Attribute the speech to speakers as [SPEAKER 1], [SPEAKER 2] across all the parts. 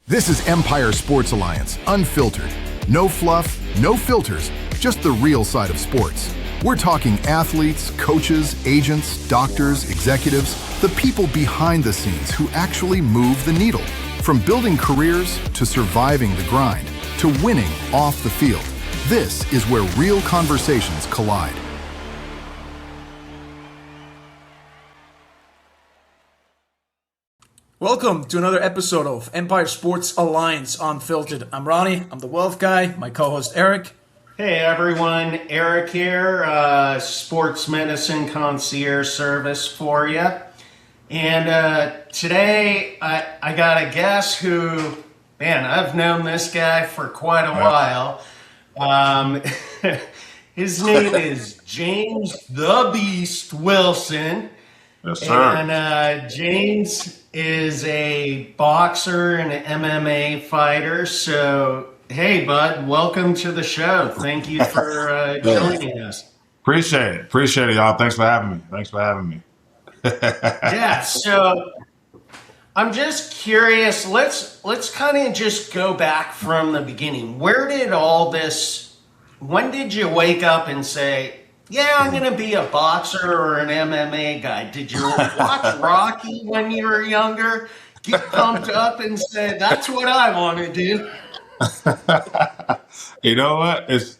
[SPEAKER 1] This is Empire Sports Alliance, unfiltered. No fluff, no filters, just the real side of sports. We're talking athletes, coaches, agents, doctors, executives, the people behind the scenes who actually move the needle. From building careers to surviving the grind to winning off the field. This is where real conversations collide.
[SPEAKER 2] Welcome to another episode of Empire Sports Alliance Unfiltered. I'm Ronnie, I'm the wealth guy, my co-host Eric.
[SPEAKER 3] Hey everyone, Eric here, sports medicine concierge service for you. And today I got a guest who, man, I've known this guy for quite a while. His name is James the Beast Wilson.
[SPEAKER 4] Yes, sir.
[SPEAKER 3] And James is a boxer and an MMA fighter. So, hey, bud, welcome to the show. Thank you for joining us.
[SPEAKER 4] Appreciate it, y'all. Thanks for having me.
[SPEAKER 3] Yeah, so I'm just curious. Let's kind of just go back from the beginning. Where did all this? When did you wake up and say, "Yeah, I'm gonna be a boxer or an MMA guy"? Did you watch Rocky when you were younger? Get pumped up and say, "That's what I want to do"?
[SPEAKER 4] You know what? It's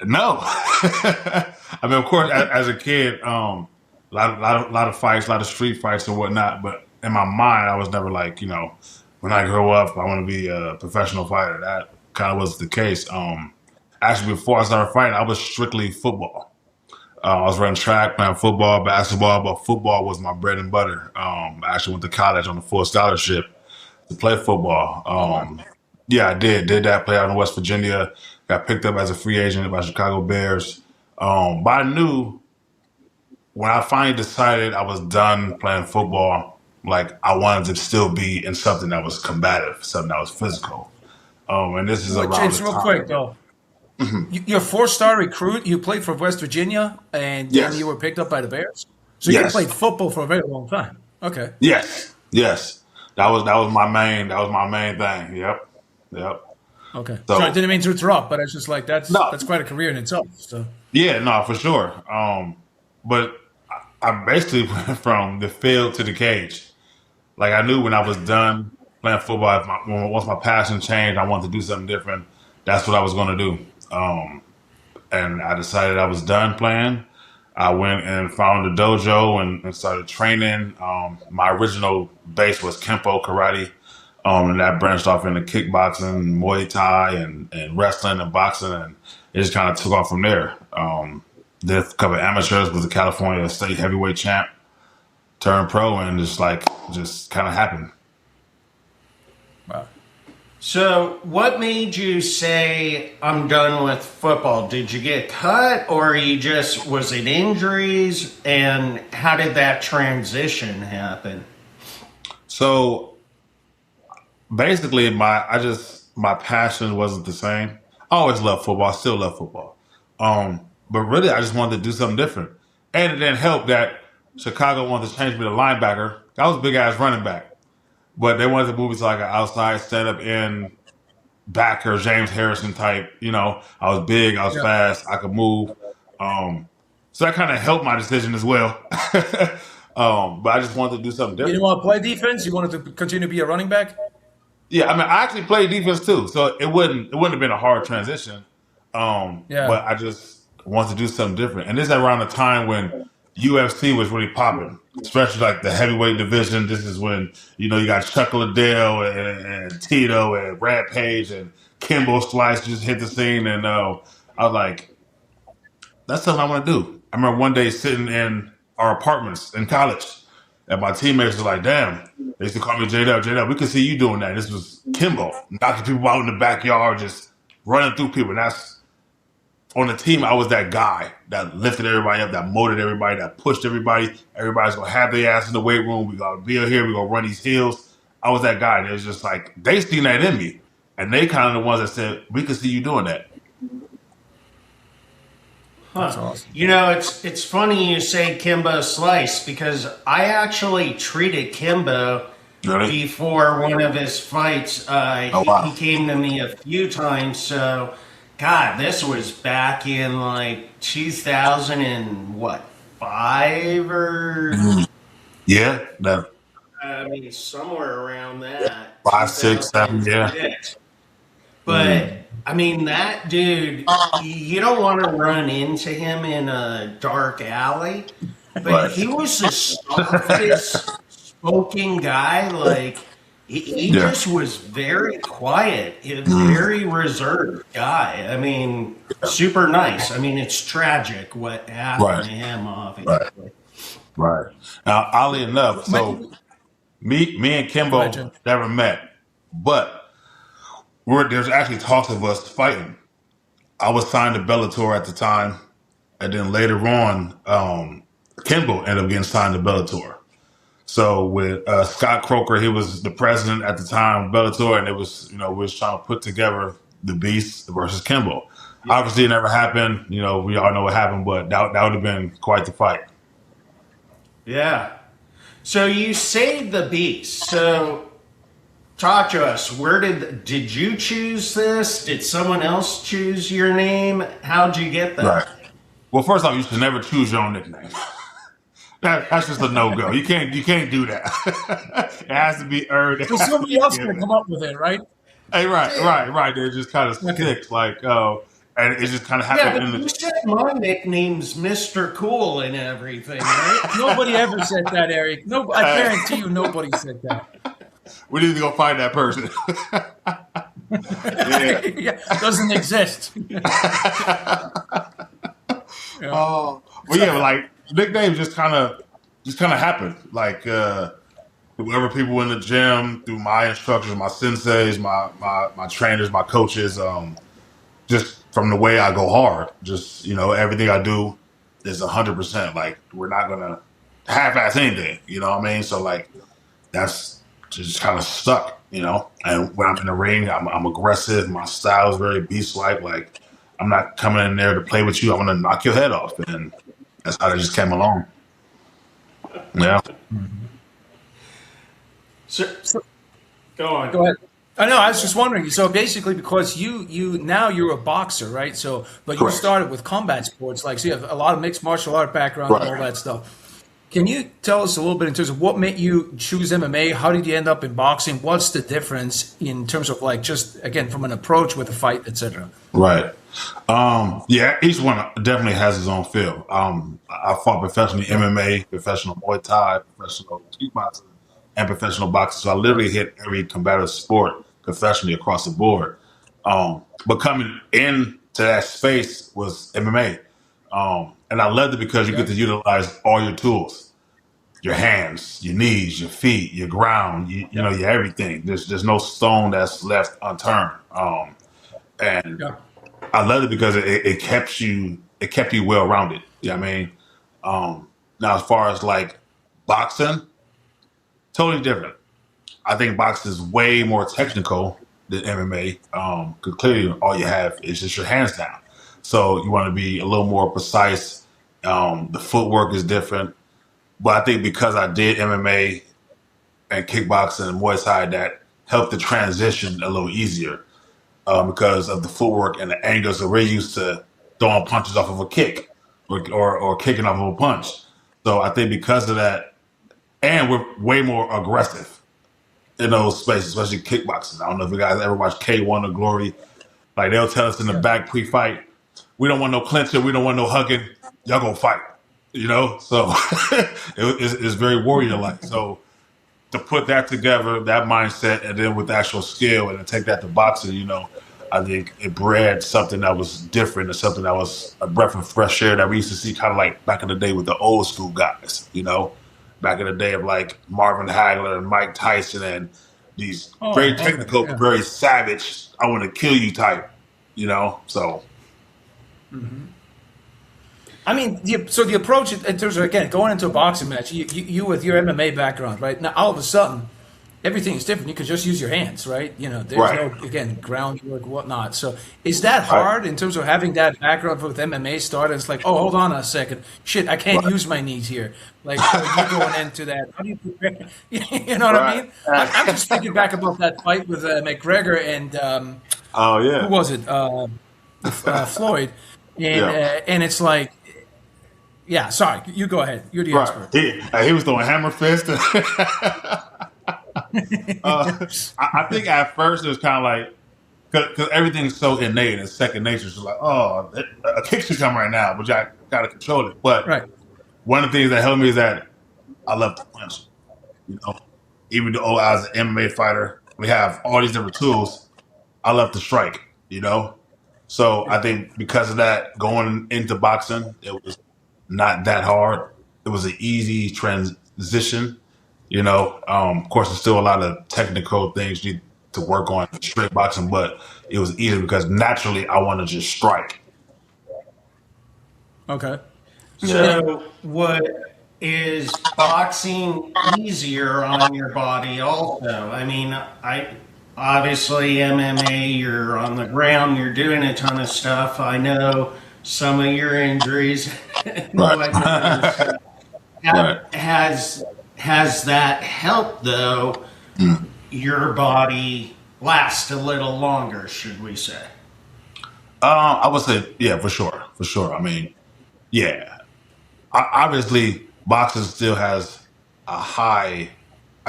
[SPEAKER 4] no. I mean, of course, as a kid, a lot of fights, a lot of street fights and whatnot. But in my mind, I was never like, when I grow up, I want to be a professional fighter. That kind of was the case. Actually, before I started fighting, I was strictly football. I was running track, playing football, basketball, but football was my bread and butter. I actually went to college on a full scholarship to play football. Yeah, I did that, play out in West Virginia, got picked up as a free agent by Chicago Bears. But I knew when I finally decided I was done playing football, like I wanted to still be in something that was combative, something that was physical. And this is around
[SPEAKER 2] James,
[SPEAKER 4] the
[SPEAKER 2] real
[SPEAKER 4] time.
[SPEAKER 2] quick though. You're a four-star recruit. You played for West Virginia, and
[SPEAKER 4] Yes.
[SPEAKER 2] then you were picked up by the Bears. So you
[SPEAKER 4] Yes.
[SPEAKER 2] played football for a very long time. Okay.
[SPEAKER 4] Yes. That was my main thing. Yep.
[SPEAKER 2] Okay.
[SPEAKER 4] So-
[SPEAKER 2] Sorry, I didn't mean to interrupt, but it's just like that's
[SPEAKER 4] No.
[SPEAKER 2] quite a career in itself. So
[SPEAKER 4] Yeah, no, for sure. But I basically went from the field to the cage. Like I knew when I was done playing football, once my passion changed, I wanted to do something different. That's what I was going to do. And I decided I was done playing. I went and found a dojo and started training. My original base was Kempo Karate. And that branched off into kickboxing, Muay Thai, and wrestling and boxing. And it just kind of took off from there. Did a couple of amateurs, was a California state heavyweight champ, turned pro, and just kind of happened.
[SPEAKER 2] wow.
[SPEAKER 3] So, what made you say, "I'm done with football"? Did you get cut, or was it injuries? And how did that transition happen?
[SPEAKER 4] So basically, my passion wasn't the same. I always loved football. I still love football. But really, I just wanted to do something different. And it didn't help that Chicago wanted to change me to linebacker. I was a big ass running back. But they wanted to move me to like an outside stand-up in backer, James Harrison type. I was big, I was fast, I could move. So that kind of helped my decision as well. But I just wanted to do something
[SPEAKER 2] You
[SPEAKER 4] different.
[SPEAKER 2] didn't want to play defense. You wanted to continue to be a running back.
[SPEAKER 4] Yeah, I mean, I actually played defense too, so it wouldn't have been a hard transition. But I just wanted to do something different. And this is around the time when UFC was really popping, especially like the heavyweight division. This is when, you got Chuck Liddell and Tito and Rampage and Kimbo Slice just hit the scene. And I was like, that's something I want to do. I remember one day sitting in our apartments in college, and my teammates were like, damn, they used to call me J-Dub, we could see you doing that. This was Kimbo, knocking people out in the backyard, just running through people. And that's, on the team, I was that guy that lifted everybody up, that motivated everybody, that pushed everybody. Everybody's going to have their ass in the weight room. We got to be here. We're going to run these hills. I was that guy. And it was just like, they seen that in me. And they kind of the ones that said, we could see you doing that.
[SPEAKER 2] That's awesome.
[SPEAKER 3] It's funny you say Kimbo Slice, because I actually treated Kimbo
[SPEAKER 4] Really?
[SPEAKER 3] before one of his fights.
[SPEAKER 4] Oh
[SPEAKER 3] He
[SPEAKER 4] wow.
[SPEAKER 3] came to me a few times. So, God, this was back in like 2000 and what, 5 or
[SPEAKER 4] Mhm. Yeah, that
[SPEAKER 3] I mean somewhere around that,
[SPEAKER 4] 5, 6, 7. Yeah.
[SPEAKER 3] 2006. But
[SPEAKER 4] Mm.
[SPEAKER 3] I mean, that dude, you don't want to run into him in a dark alley. But
[SPEAKER 4] Right.
[SPEAKER 3] he was the softest spoken guy. Like, he
[SPEAKER 4] Yeah.
[SPEAKER 3] just was very quiet, a
[SPEAKER 4] Mm.
[SPEAKER 3] very reserved guy. I mean, super nice. I mean, it's tragic what happened
[SPEAKER 4] Right.
[SPEAKER 3] to him,
[SPEAKER 4] Right.
[SPEAKER 3] obviously.
[SPEAKER 4] Right. Now, oddly enough,
[SPEAKER 2] My,
[SPEAKER 4] so me and
[SPEAKER 2] go ahead,
[SPEAKER 4] Kimbo
[SPEAKER 2] Jim.
[SPEAKER 4] never met, but there's actually talks of us fighting. I was signed to Bellator at the time, and then later on, Kimbo ended up getting signed to Bellator. So with Scott Croker, he was the president at the time of Bellator, and it was we was trying to put together the Beast versus Kimbo. Obviously, it never happened. We all know what happened, but that would have been quite the fight.
[SPEAKER 3] Yeah. So you saved the beast. So talk to us. Where did you choose this? Did someone else choose your name? How'd you get
[SPEAKER 4] Right.
[SPEAKER 3] that?
[SPEAKER 4] Well, first off, you should never choose your own nickname. That's just a no go. You can't do that. It has to be earned. It
[SPEAKER 2] So
[SPEAKER 4] has to
[SPEAKER 2] somebody
[SPEAKER 4] be
[SPEAKER 2] else can
[SPEAKER 4] given.
[SPEAKER 2] come up with it, right?
[SPEAKER 4] Hey, right. It just kind of
[SPEAKER 2] Okay.
[SPEAKER 4] sticks, and it just kind of
[SPEAKER 3] Yeah,
[SPEAKER 4] happened
[SPEAKER 3] but
[SPEAKER 4] in
[SPEAKER 3] you
[SPEAKER 4] the.
[SPEAKER 3] said my nickname's Mr. Cool and everything, right?
[SPEAKER 2] Nobody ever said that, Eric. No, I guarantee you, nobody said that.
[SPEAKER 4] We need to go find that person. Yeah.
[SPEAKER 2] Yeah, doesn't exist. Yeah.
[SPEAKER 4] Oh, well, yeah, like nicknames just kind of happen. Like whoever people in the gym, through my instructors, my senseis, my trainers, my coaches, just from the way I go hard. Just everything I do is 100%. Like we're not gonna half-ass anything. You know what I mean? So like that's just kind of stuck. And when I'm in the ring, I'm aggressive. My style is very beast-like. Like I'm not coming in there to play with you. I'm gonna knock your head off, and that's how they just came along. Yeah.
[SPEAKER 3] So,
[SPEAKER 2] So,
[SPEAKER 3] go on.
[SPEAKER 2] go ahead. I know. I was just wondering. So basically, because you now you're a boxer, right? So, but you
[SPEAKER 4] Correct.
[SPEAKER 2] started with combat sports, like so you have a lot of mixed martial art background and all
[SPEAKER 4] Right.
[SPEAKER 2] that stuff. Can you tell us a little bit in terms of what made you choose MMA? How did you end up in boxing? What's the difference in terms of like just again from an approach with a fight, etc.?
[SPEAKER 4] Right. Yeah, each one definitely has his own feel. I fought professionally MMA, professional Muay Thai, professional kickboxing, and professional boxing. So I literally hit every combative sport professionally across the board. But coming into that space was MMA. And I loved it because you
[SPEAKER 2] Yeah.
[SPEAKER 4] get to utilize all your tools, your hands, your knees, your feet, your ground, your everything. There's no stone that's left unturned. And
[SPEAKER 2] Yeah.
[SPEAKER 4] I loved it because it kept you well rounded. You know what I mean? Now as far as like boxing, totally different. I think boxing is way more technical than MMA. Because clearly all you have is just your hands down. So you want to be a little more precise. The footwork is different. But I think because I did MMA and kickboxing and Muay Thai, that helped the transition a little easier because of the footwork and the angles that we're used to throwing punches off of a kick or kicking off of a punch. So I think because of that, and we're way more aggressive in those spaces, especially kickboxing. I don't know if you guys ever watched K1 or Glory. Like they'll tell us in the
[SPEAKER 2] Yeah.
[SPEAKER 4] back pre-fight, we don't want no clinching, we don't want no hugging. Y'all gonna fight, So it's very warrior-like. So to put that together, that mindset, and then with the actual skill, and then take that to boxing, I think it bred something that was different and something that was a breath of fresh air that we used to see kind of like back in the day with the old school guys, back in the day of like Marvin Hagler and Mike Tyson and these
[SPEAKER 2] Oh,
[SPEAKER 4] very
[SPEAKER 2] okay.
[SPEAKER 4] technical, but
[SPEAKER 2] Yeah.
[SPEAKER 4] very savage, I want to kill you type, so.
[SPEAKER 2] I mean, so the approach in terms of again going into a boxing match, you with your MMA background, right? Now all of a sudden, everything is different. You could just use your hands, right? There's
[SPEAKER 4] Right.
[SPEAKER 2] no, again, groundwork, whatnot. So is that hard in terms of having that background with MMA started? It's like, oh, hold on a second. Shit, I can't use my knees here. Like, you're going into that. How do you prepare? You know what I mean? I'm just thinking back about that fight with McGregor and
[SPEAKER 4] Oh
[SPEAKER 2] who
[SPEAKER 4] yeah.
[SPEAKER 2] was it? Floyd. And it's like, yeah, sorry, you go ahead. You're the
[SPEAKER 4] Right.
[SPEAKER 2] expert.
[SPEAKER 4] He was throwing hammer fist. I think at first it was kind of like because everything's so innate and second nature. So like, oh, a kick should come right now, but I got to control it. But
[SPEAKER 2] Right.
[SPEAKER 4] one of the things that helped me is that I love to punch. Even though I was an MMA fighter, we have all these different tools. I love to strike. So I think because of that, going into boxing, it was not that hard. It was an easy transition. Of course, there's still a lot of technical things you need to work on in straight boxing, but it was easy because naturally I want to just strike.
[SPEAKER 2] Okay.
[SPEAKER 3] So, what is boxing easier on your body? Also, I mean, I obviously MMA. You're on the ground. You're doing a ton of stuff. I know some of your injuries.
[SPEAKER 4] Right.
[SPEAKER 3] Has that helped though? Your body last a little longer, should we say?
[SPEAKER 4] I would say, yeah, for sure. I mean, yeah. Obviously, boxing still has I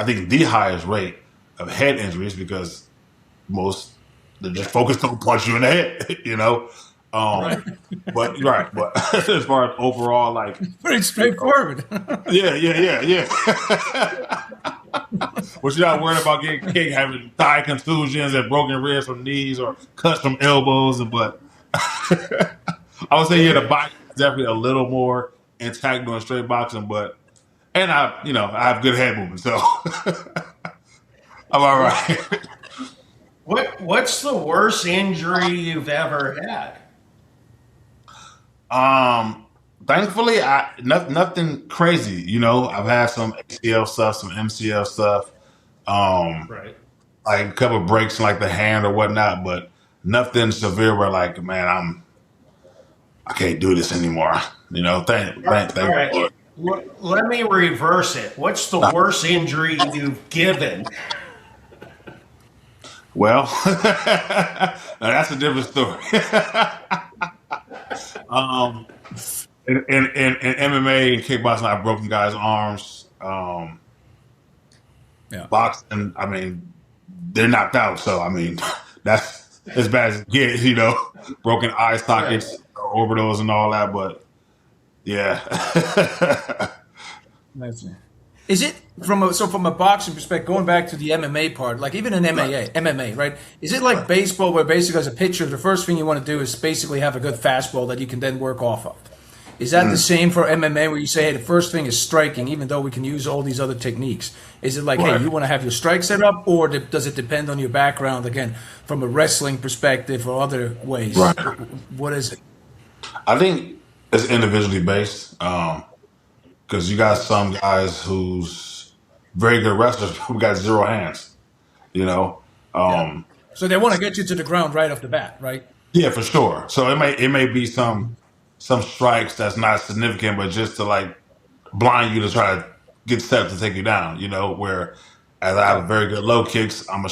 [SPEAKER 4] think the highest rate of head injuries because most they're just focused on punch you in the head,
[SPEAKER 2] Right.
[SPEAKER 4] But as far as overall, like,
[SPEAKER 2] Pretty straightforward.
[SPEAKER 4] yeah. But you're not worried about getting kicked, having thigh contusions and broken ribs from knees or cuts from elbows. But I would say, yeah, the body is definitely a little more intact doing straight boxing. And I have good head movement, so I'm all right.
[SPEAKER 3] What's the worst injury you've ever had?
[SPEAKER 4] Thankfully, nothing crazy. I've had some ACL stuff, some MCL stuff,
[SPEAKER 3] Right.
[SPEAKER 4] like a couple of breaks in like the hand or whatnot, but nothing severe where like, man, I can't do this anymore. Thank
[SPEAKER 3] All
[SPEAKER 4] the
[SPEAKER 3] right.
[SPEAKER 4] Lord.
[SPEAKER 3] Let me reverse it. What's the worst injury you've given?
[SPEAKER 4] Well, now that's a different story. In MMA and kickboxing, I've broken guys' arms.
[SPEAKER 2] Yeah.
[SPEAKER 4] Boxing, I mean, they're knocked out. So, I mean, that's as bad as it gets, broken eye sockets, orbitals, and all that. But, yeah.
[SPEAKER 2] Is it from a boxing perspective, going back to the MMA part, like even in MMA, right? Is it like baseball where basically as a pitcher, the first thing you want to do is basically have a good fastball that you can then work off of? Is that the same for MMA where you say, hey, the first thing is striking, even though we can use all these other techniques? Is it like, hey, you want to have your strike set up, or does it depend on your background, again, from a wrestling perspective or other ways?
[SPEAKER 4] Right.
[SPEAKER 2] What is it?
[SPEAKER 4] I think it's individually based because you got some guys who's very good wrestlers who got zero hands,
[SPEAKER 2] So they want to get you to the ground right off the bat, right?
[SPEAKER 4] Yeah, for sure. So it may be some strikes that's not significant, but just to like blind you to try to get set to take you down. Where as I have very good low kicks, and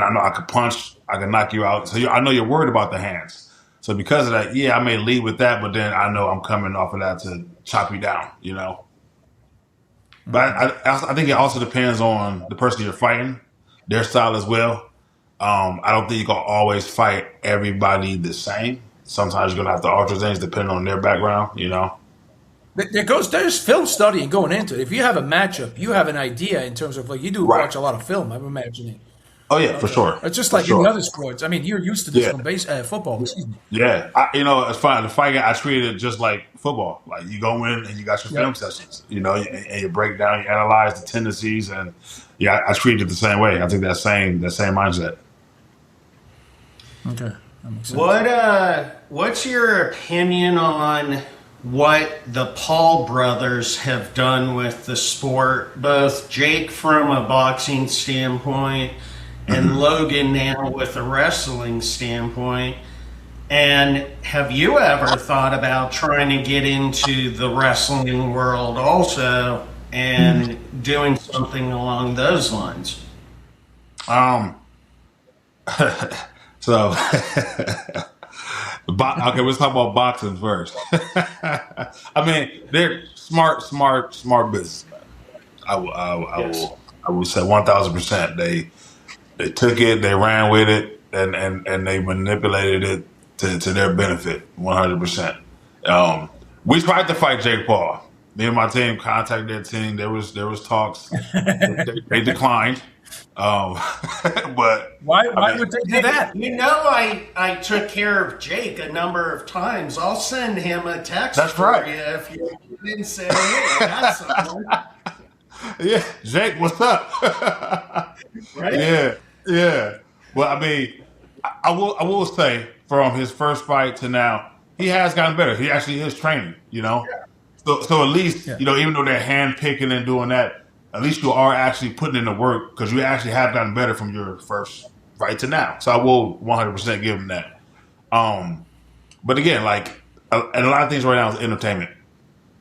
[SPEAKER 4] I know I can punch, I can knock you out. So I know you're worried about the hands. So because of that, yeah, I may lead with that, but then I know I'm coming off of that to chop you down. But I think it also depends on the person you're fighting, their style as well. I don't think you can always fight everybody the same. Sometimes you're gonna have to alter things depending on their background.
[SPEAKER 2] There's film studying going into it. If you have a matchup, you have an idea in terms of like you do watch a lot of film. I'm imagining.
[SPEAKER 4] Oh yeah, for sure.
[SPEAKER 2] It's just like in the other sports. I mean, you're used to this from football. Excuse me.
[SPEAKER 4] Yeah, it's fine. The fight, I treat it just like football. Like you go in and you got your film sessions, and you break down, you analyze the tendencies, and I treat it the same way. I think that same mindset.
[SPEAKER 2] Okay, that makes sense.
[SPEAKER 3] What's your opinion on what the Paul brothers have done with the sport, both Jake from a boxing standpoint and Logan now with a wrestling standpoint. And have you ever thought about trying to get into the wrestling world also and doing something along those lines?
[SPEAKER 4] So, okay, let's talk about boxing first. I mean, they're smart businessmen. I will say 1,000%. They took it, they ran with it, and they manipulated it to their benefit 100%. We tried to fight Jake Paul. Me and my team contacted their team. There was talks. They declined. But
[SPEAKER 2] why would they do that?
[SPEAKER 3] You know, I took care of Jake a number of times. I'll send him a text for you if you didn't say, hey, I got someone.
[SPEAKER 4] Yeah, Jake, what's up?
[SPEAKER 3] Right?
[SPEAKER 4] Yeah. Well, I mean, I will say from his first fight to now, he has gotten better. He actually is training, you know. So at least, you know, even though they're hand picking and doing that, at least you are actually putting in the work because you actually have gotten better from your first fight to now. So I will 100% give him that. But again, like, and a lot of things right now is entertainment.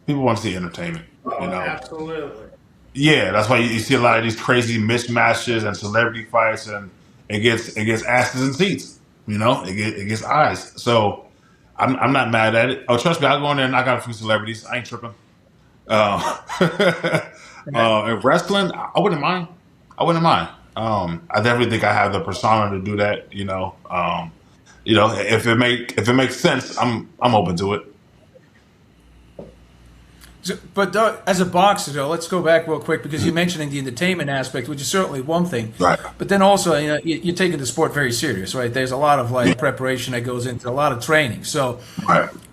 [SPEAKER 4] People want to see entertainment.
[SPEAKER 3] Oh,
[SPEAKER 4] you know?
[SPEAKER 3] Absolutely.
[SPEAKER 4] Yeah, that's why you see a lot of these crazy mismatches and celebrity fights, and it gets asses and seats. You know, it gets eyes. So I'm not mad at it. Oh, trust me, I'll go in there and knock out a few celebrities. I ain't tripping. And wrestling, I wouldn't mind. I definitely think I have the persona to do that. You know, if it makes sense, I'm open to it.
[SPEAKER 2] So, but as a boxer, though, let's go back real quick because you're mentioning the entertainment aspect, which is certainly one thing.
[SPEAKER 4] Right.
[SPEAKER 2] But then also, you know, you're taking the sport very serious, right? There's a lot of preparation that goes into a lot of training. So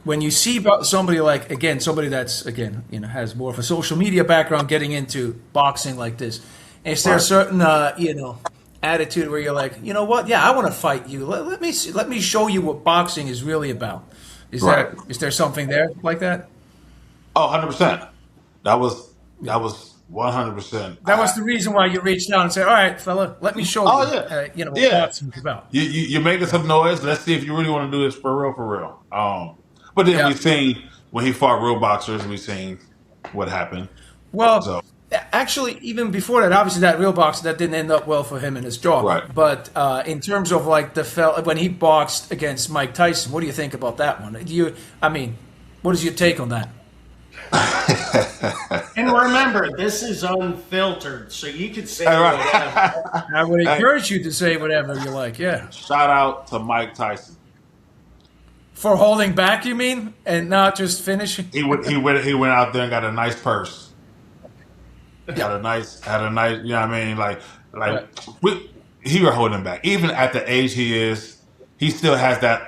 [SPEAKER 2] when you see somebody like, again, somebody that's, again, you know, has more of a social media background getting into boxing like this, is there a certain, you know, attitude where you're like, you know what? Yeah, I want to fight you. Let me show you what boxing is really about. Is there something there like that?
[SPEAKER 4] Oh, 100%. That was 100%.
[SPEAKER 2] That was the reason why you reached out and said, all right, fella, let me show you, you know, what boxing is about.
[SPEAKER 4] You're making some noise. Let's see if you really want to do this for real. But then we've seen when he fought real boxers, we've seen what happened.
[SPEAKER 2] Well, actually, even before that, obviously that real boxer, that didn't end up well for him and his jaw.
[SPEAKER 4] Right.
[SPEAKER 2] But in terms of like when he boxed against Mike Tyson, what do you think about that one? What is your take on that?
[SPEAKER 3] And remember, this is unfiltered, so you could say whatever.
[SPEAKER 2] I would encourage you to say whatever you like. Yeah.
[SPEAKER 4] Shout out to Mike Tyson
[SPEAKER 2] for holding back. You mean, and not just finishing?
[SPEAKER 4] He went out there and got a nice purse. Had a nice. You know what I mean? He were holding back. Even at the age he is, he still has that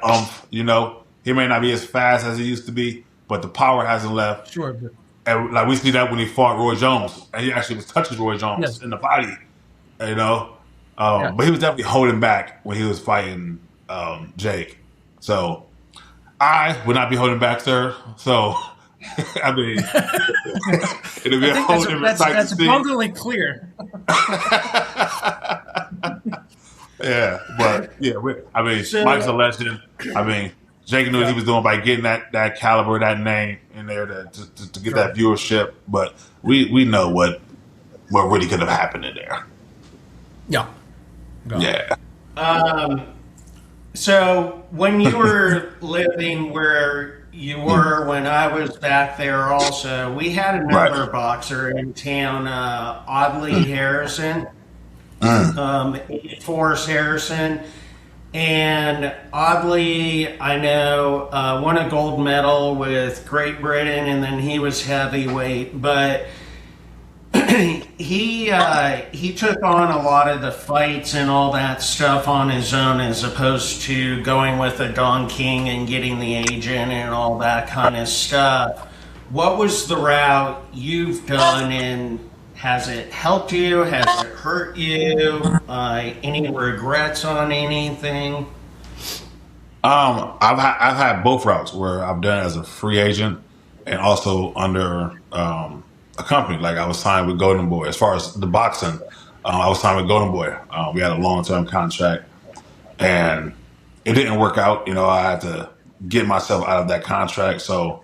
[SPEAKER 4] You know, he may not be as fast as he used to be, but the power hasn't left.
[SPEAKER 2] Sure.
[SPEAKER 4] And like we see that when he fought Roy Jones, and he actually was touching Roy Jones in the body, you know. But he was definitely holding back when he was fighting Jake. So I would not be holding back, sir. So I mean, it'll be a whole different sight to see. That's
[SPEAKER 2] abundantly clear.
[SPEAKER 4] Mike's a legend. I mean, Jake knew what he was doing by getting that caliber, that name in there to get that viewership. But we know what really could have happened in there.
[SPEAKER 2] Yeah.
[SPEAKER 3] Yeah. So when you were living where you were when I was back there also, we had another boxer in town, Audley Harrison, Forrest Harrison. And Audley, I know, won a gold medal with Great Britain, and then he was heavyweight. But he took on a lot of the fights and all that stuff on his own, as opposed to going with a Don King and getting the agent and all that kind of stuff. What was the route you've done, and has it helped you? Has it hurt you? Any regrets on anything?
[SPEAKER 4] I've had both routes where I've done it as a free agent, and also under a company. Like I was signed with Golden Boy. As far as the boxing, I was signed with Golden Boy. We had a long-term contract, and it didn't work out. I had to get myself out of that contract. So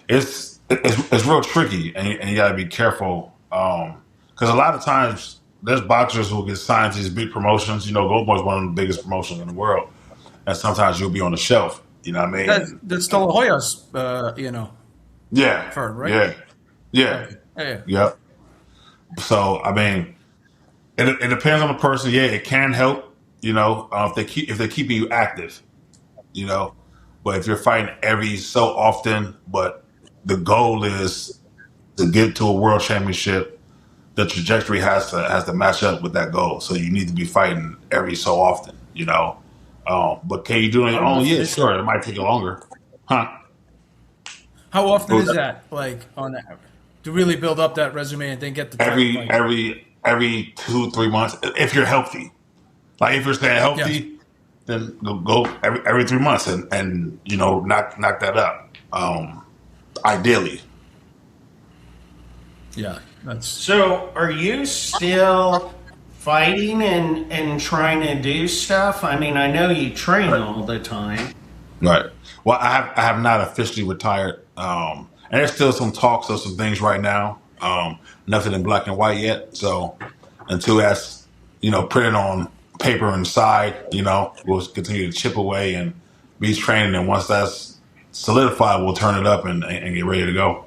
[SPEAKER 4] it's real tricky, and you got to be careful because a lot of times there's boxers who get signed to these big promotions. Golden Boy is one of the biggest promotions in the world, and sometimes you'll be on the shelf. You know what I mean?
[SPEAKER 2] That's De La Hoya's,
[SPEAKER 4] Yeah.
[SPEAKER 2] firm, right?
[SPEAKER 4] Yeah. Yep. So I mean, it depends on the person. Yeah, it can help. If they're keeping you active. But if you're fighting every so often, but the goal is to get to a world championship, the trajectory has to match up with that goal. So you need to be fighting every so often. But can you do it on your own? Yeah, sure. It might take you longer, huh?
[SPEAKER 2] How often is that, like, on average, to really build up that resume and then get the
[SPEAKER 4] every 2-3 months if you're healthy. Like if you're staying healthy, then go every 3 months and knock that up. Ideally.
[SPEAKER 2] Yeah,
[SPEAKER 3] So, are you still fighting and trying to do stuff? I mean, I know you train all the time.
[SPEAKER 4] Right. Well, I have not officially retired, and there's still some talks of some things right now. Nothing in black and white yet. So until that's printed on paper inside, we'll continue to chip away and be training. And once that's solidified, we'll turn it up and get ready to go.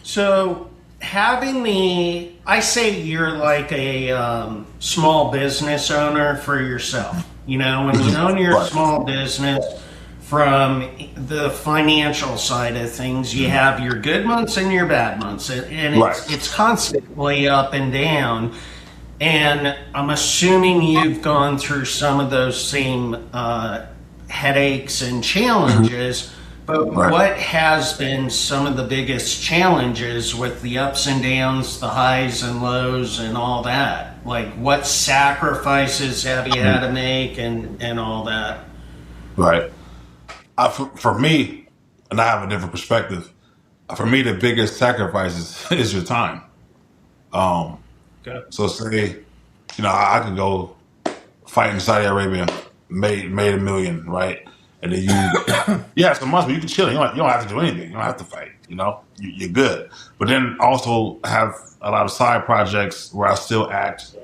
[SPEAKER 3] So I say you're like a small business owner for yourself. When you own your small business, from the financial side of things, you have your good months and your bad months, and it's constantly up and down. And I'm assuming you've gone through some of those same headaches and challenges. But what has been some of the biggest challenges with the ups and downs, the highs and lows and all that? Like what sacrifices have you had to make and all that?
[SPEAKER 4] Right. For me, and I have a different perspective, for me the biggest sacrifice is your time. So say, I could go fight in Saudi Arabia, made $1 million, right? And then you have some months, but you can chill. You don't have to do anything. You don't have to fight. You're good. But then also have a lot of side projects where I still act,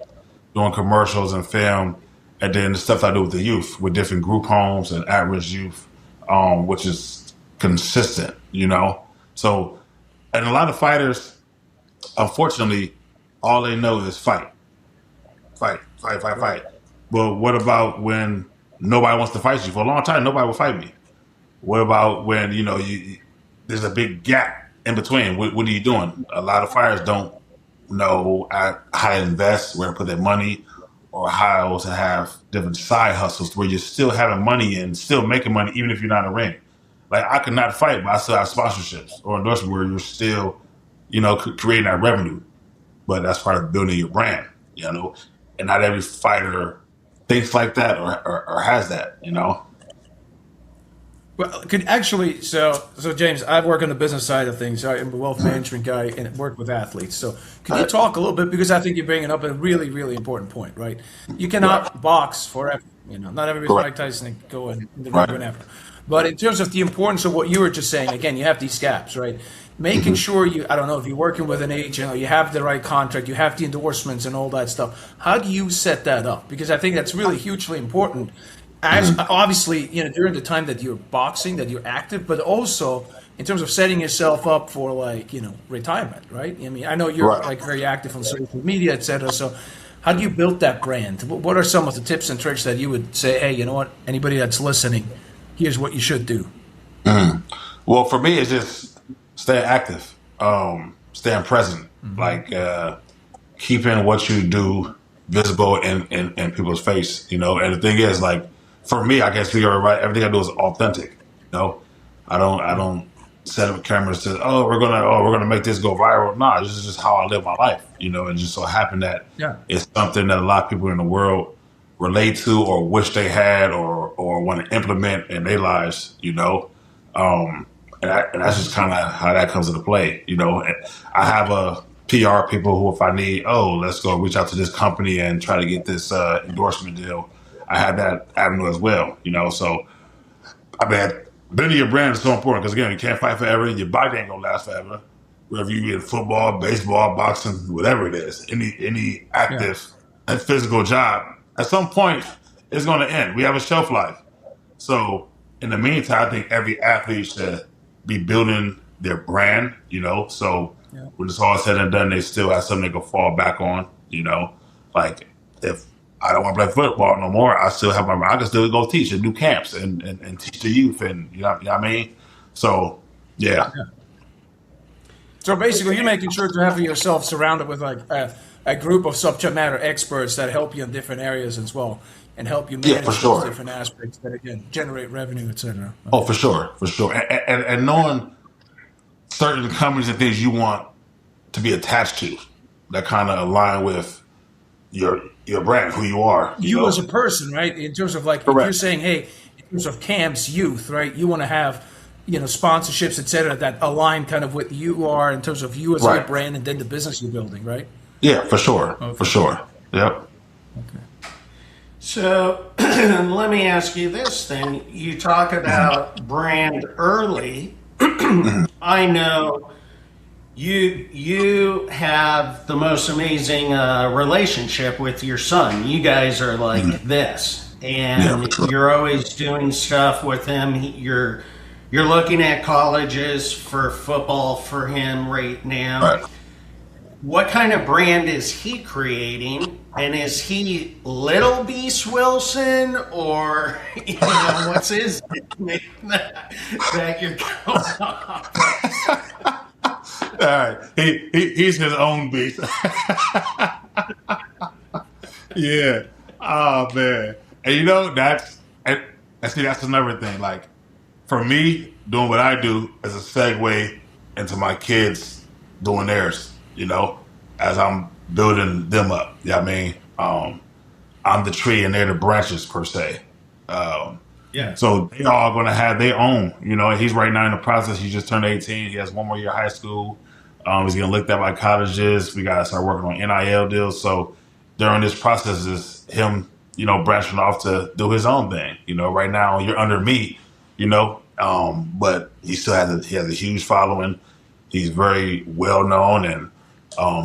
[SPEAKER 4] doing commercials and film, and then the stuff I do with the youth, with different group homes and at-risk youth, which is consistent. So, and a lot of fighters, unfortunately, all they know is fight. But what about when nobody wants to fight you? For a long time, nobody will fight me. What about when, there's a big gap in between? What are you doing? A lot of fighters don't know how to invest, where to put their money, or how to have different side hustles where you're still having money and still making money, even if you're not in a ring. Like I could not fight, but I still have sponsorships or endorsement where you're still, creating that revenue. But that's part of building your brand, and not every fighter thinks like that or has that,
[SPEAKER 2] Well, so James, I work on the business side of things. I'm a wealth management guy and work with athletes. So can you talk a little bit, because I think you're bringing up a really, really important point, right? You cannot box forever. Not everybody's Mike Tyson and go in the ring whenever. But in terms of the importance of what you were just saying, again, you have these gaps, right? Making sure I don't know if you're working with an agent or you have the right contract, you have the endorsements and all that stuff. How do you set that up? Because I think that's really hugely important. As obviously, during the time that you're boxing, that you're active, but also in terms of setting yourself up for retirement, right? I mean, I know you're very active on social media, et cetera. So how do you build that brand? What are some of the tips and tricks that you would say, hey, you know what, anybody that's listening, here's what you should do?
[SPEAKER 4] Well, for me, it's just staying active, staying present, like keeping what you do visible in people's face, And the thing is, like, for me, I guess everything I do is authentic. I don't set up cameras to we're gonna make this go viral. Nah, this is just how I live my life, and just so happen that it's something that a lot of people in the world relate to or wish they had or want to implement in their lives. and that's just kind of how that comes into play. You know, and I have a PR people who, if I need, let's go reach out to this company and try to get this endorsement deal. I have that avenue as well. You know, so I mean, building your brand is so important because again, you can't fight forever. Your body ain't gonna last forever. Whether you in football, baseball, boxing, whatever it is, any active and physical job, at some point it's going to end. We have a shelf life. So in the meantime, I think every athlete should be building their brand, you know. So when it's all said and done, they still have something they can fall back on, you know. Like if I don't want to play football no more, I can still go teach and do camps and teach the youth, and you know what I mean. So yeah.
[SPEAKER 2] So basically, you're making sure to have yourself surrounded with like a group of subject matter experts that help you in different areas as well, and help you manage those different aspects that again generate revenue, etc.
[SPEAKER 4] Oh, for sure, and knowing certain companies and things you want to be attached to that kind of align with your brand, who you are,
[SPEAKER 2] you
[SPEAKER 4] know?
[SPEAKER 2] As a person, right? In terms of like, if you're saying, hey, in terms of camps, youth, right? You want to have sponsorships, et cetera, that align kind of with you are in terms of you as a brand and then the business you're building, right?
[SPEAKER 4] Yeah, for sure. Okay. For sure. Yep.
[SPEAKER 3] Okay. So let me ask you this then. You talk about brand early. I know you have the most amazing relationship with your son. You guys are like this. And you're always doing stuff with him. You're looking at colleges for football for him right now.
[SPEAKER 4] Right.
[SPEAKER 3] What kind of brand is he creating? And is he Little Beast Wilson, or what's his name that you're going off?
[SPEAKER 4] All right, he's his own beast. Yeah. Oh man, and that's another thing. Like, for me, doing what I do is a segue into my kids doing theirs, as I'm building them up. You know what I mean? I'm the tree and they're the branches, per se. So they all going to have their own, he's right now in the process. He just turned 18. He has one more year of high school. He's getting looked at by colleges. We got to start working on NIL deals. So during this process is him, branching off to do his own thing. Right now you're under me, but he still has a huge following. He's very well known, and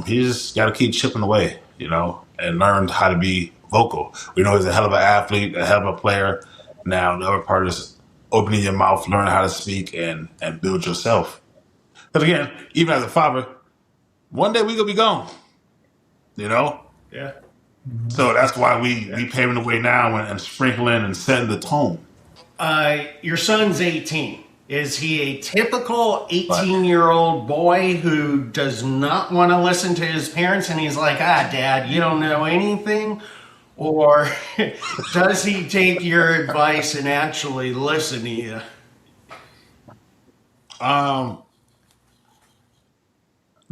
[SPEAKER 4] he just got to keep chipping away, and learn how to be vocal. We know he's a hell of an athlete, a hell of a player. Now the other part is opening your mouth, learning how to speak, and build yourself. Because again, even as a father, one day we gonna be gone, Yeah. So that's why we paving the way now and sprinkling and setting the tone.
[SPEAKER 3] Your son's 18. Is he a typical 18-year-old boy who does not want to listen to his parents and he's like, Dad, you don't know anything? Or does he take your advice and actually listen to you?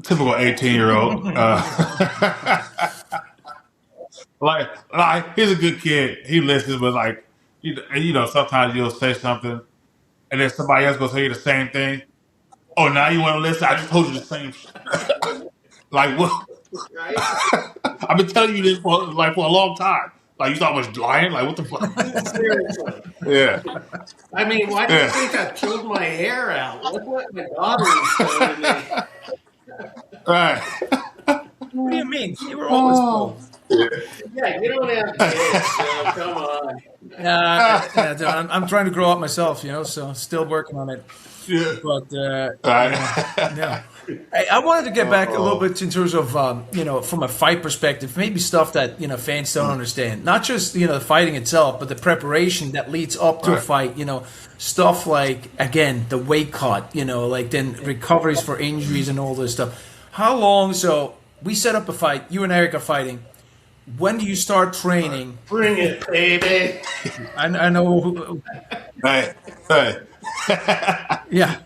[SPEAKER 4] Typical 18-year-old. Like he's a good kid. He listens, but sometimes you'll say something, and then somebody else will tell you the same thing. Oh, now you want to listen? I just told you the same shit. Like, what? Right? I've been telling you this for a long time. Like, you thought I was lying? Like, what the fuck?
[SPEAKER 3] Seriously.
[SPEAKER 4] Yeah.
[SPEAKER 3] I mean, why do you think I pulled my hair out? Look what my daughter's doing to me.
[SPEAKER 4] Right.
[SPEAKER 2] What do you mean? You were always bald.
[SPEAKER 3] Yeah, you don't have kids, so come on.
[SPEAKER 2] I'm trying to grow up myself, so still working on it.
[SPEAKER 4] Yeah.
[SPEAKER 2] But I wanted to get back a little bit in terms of from a fight perspective, maybe stuff that fans don't understand. Not just the fighting itself, but the preparation that leads up to a fight. Stuff like, again, the weight cut. Like then recoveries for injuries and all this stuff. How long? So we set up a fight. You and Eric are fighting. When do you start training?
[SPEAKER 3] Bring it, baby.
[SPEAKER 2] I know.
[SPEAKER 4] Hey.
[SPEAKER 2] Yeah.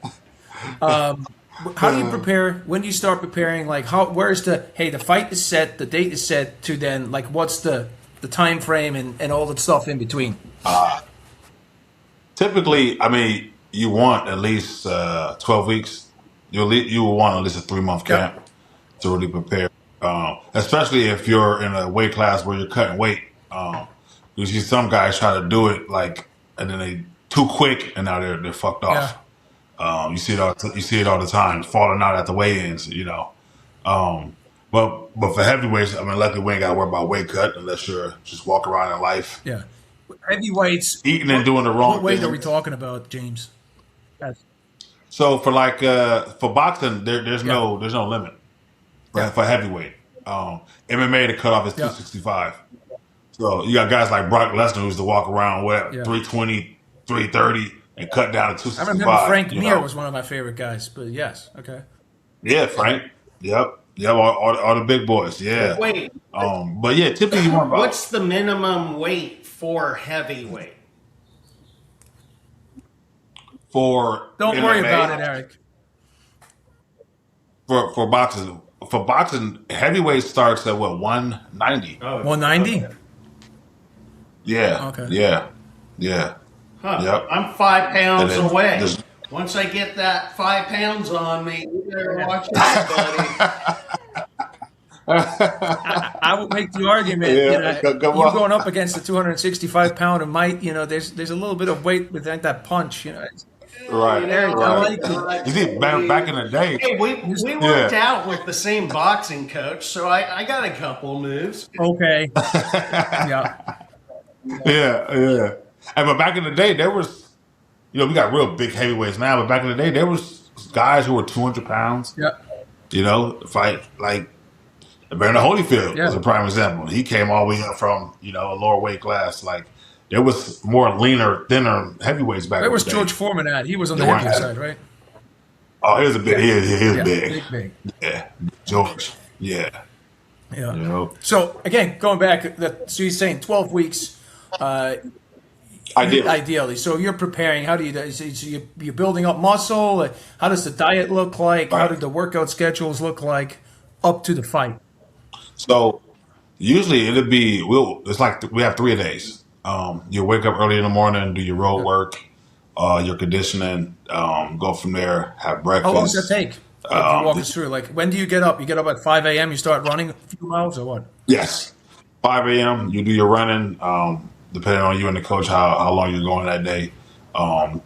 [SPEAKER 2] How do you prepare? When do you start preparing? Like, where's the fight is set, the date is set, to then, like, what's the time frame and all that stuff in between?
[SPEAKER 4] Typically, I mean, you want at least 12 weeks. You will want at least a 3-month camp to really prepare. Especially if you're in a weight class where you're cutting weight. You see some guys try to do it like, and then they too quick, and now they're fucked off. You see it all the time, falling out at the weigh-ins. But for heavyweights, I mean, luckily we ain't got to worry about weight cut unless you're just walking around in life.
[SPEAKER 2] Yeah. Heavyweights.
[SPEAKER 4] Eating and doing the wrong
[SPEAKER 2] What weight
[SPEAKER 4] thing.
[SPEAKER 2] are we talking about, James?
[SPEAKER 4] So for for boxing, there's no limit for heavyweight. MMA, the cutoff is 265. So you got guys like Brock Lesnar who's to walk around 320, 330 and cut down to 265.
[SPEAKER 2] I remember Frank Mir was one of my favorite guys, but yes, okay.
[SPEAKER 4] Yeah, Frank. Yep, all the big boys. Yeah.
[SPEAKER 3] Wait.
[SPEAKER 4] But yeah, typically you want about,
[SPEAKER 3] what's the minimum weight for heavyweight?
[SPEAKER 2] Don't worry about it, Eric.
[SPEAKER 4] For boxing, heavyweight starts at what, 190?
[SPEAKER 2] 190?
[SPEAKER 4] Yeah.
[SPEAKER 2] Okay.
[SPEAKER 4] Yeah.
[SPEAKER 3] Huh.
[SPEAKER 4] Yep.
[SPEAKER 3] I'm 5 pounds away.
[SPEAKER 4] Just,
[SPEAKER 3] once I get that 5 pounds on me, you better watch that,
[SPEAKER 2] buddy. I would make the argument. You're going up against a 265-pounder might. There's a little bit of weight within that punch.
[SPEAKER 4] Right.
[SPEAKER 3] Right.
[SPEAKER 4] You see, back in the day.
[SPEAKER 3] Hey, we worked out with the same boxing coach, so I got a couple moves.
[SPEAKER 2] Okay. Yeah.
[SPEAKER 4] Yeah. But back in the day, there was, we got real big heavyweights now, but back in the day, there was guys who were 200 pounds.
[SPEAKER 2] Yeah.
[SPEAKER 4] Fight like Evander Holyfield was a prime example. He came all the way up from, a lower weight class. Like, there was more leaner, thinner heavyweights back then.
[SPEAKER 2] Where was George Foreman at? He was on the heavier side, right?
[SPEAKER 4] Oh, he was a big. He was big.
[SPEAKER 2] Big.
[SPEAKER 4] Yeah, George. Yeah.
[SPEAKER 2] So again, going back, so you're saying 12 weeks, ideally. So you're preparing. How do you? So you're building up muscle. How does the diet look like? How do the workout schedules look like up to the fight?
[SPEAKER 4] So usually it'll be it's like we have 3 days. You wake up early in the morning, do your road work, your conditioning, go from there, have breakfast.
[SPEAKER 2] How long does that take? If you walk us through, like, when do you get up? You get up at 5 a.m., you start running a few miles, or what?
[SPEAKER 4] Yes. 5 a.m., you do your running, depending on you and the coach, how long you're going that day.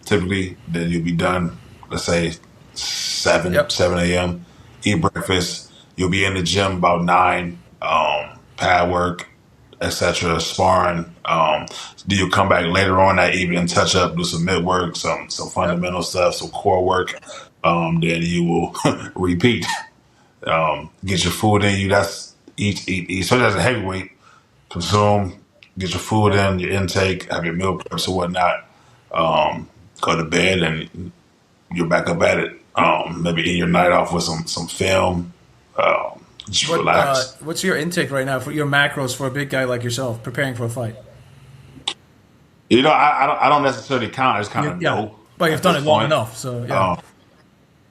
[SPEAKER 4] Typically, then you'll be done, let's say, 7 a.m., eat breakfast. You'll be in the gym about 9, pad work, etc., sparring. Do you come back later on that evening, touch up, do some mid work, some fundamental stuff, some core work. Then you will repeat. Get your food in you. That's eat. Especially as a heavyweight, consume. Get your food in, your intake, have your meal preps or whatnot. Go to bed and you're back up at it. Maybe end your night off with some film. Just relax.
[SPEAKER 2] What's your intake right now for your macros for a big guy like yourself preparing for a fight?
[SPEAKER 4] I don't necessarily count. I just kind of know.
[SPEAKER 2] But you've done it long enough, so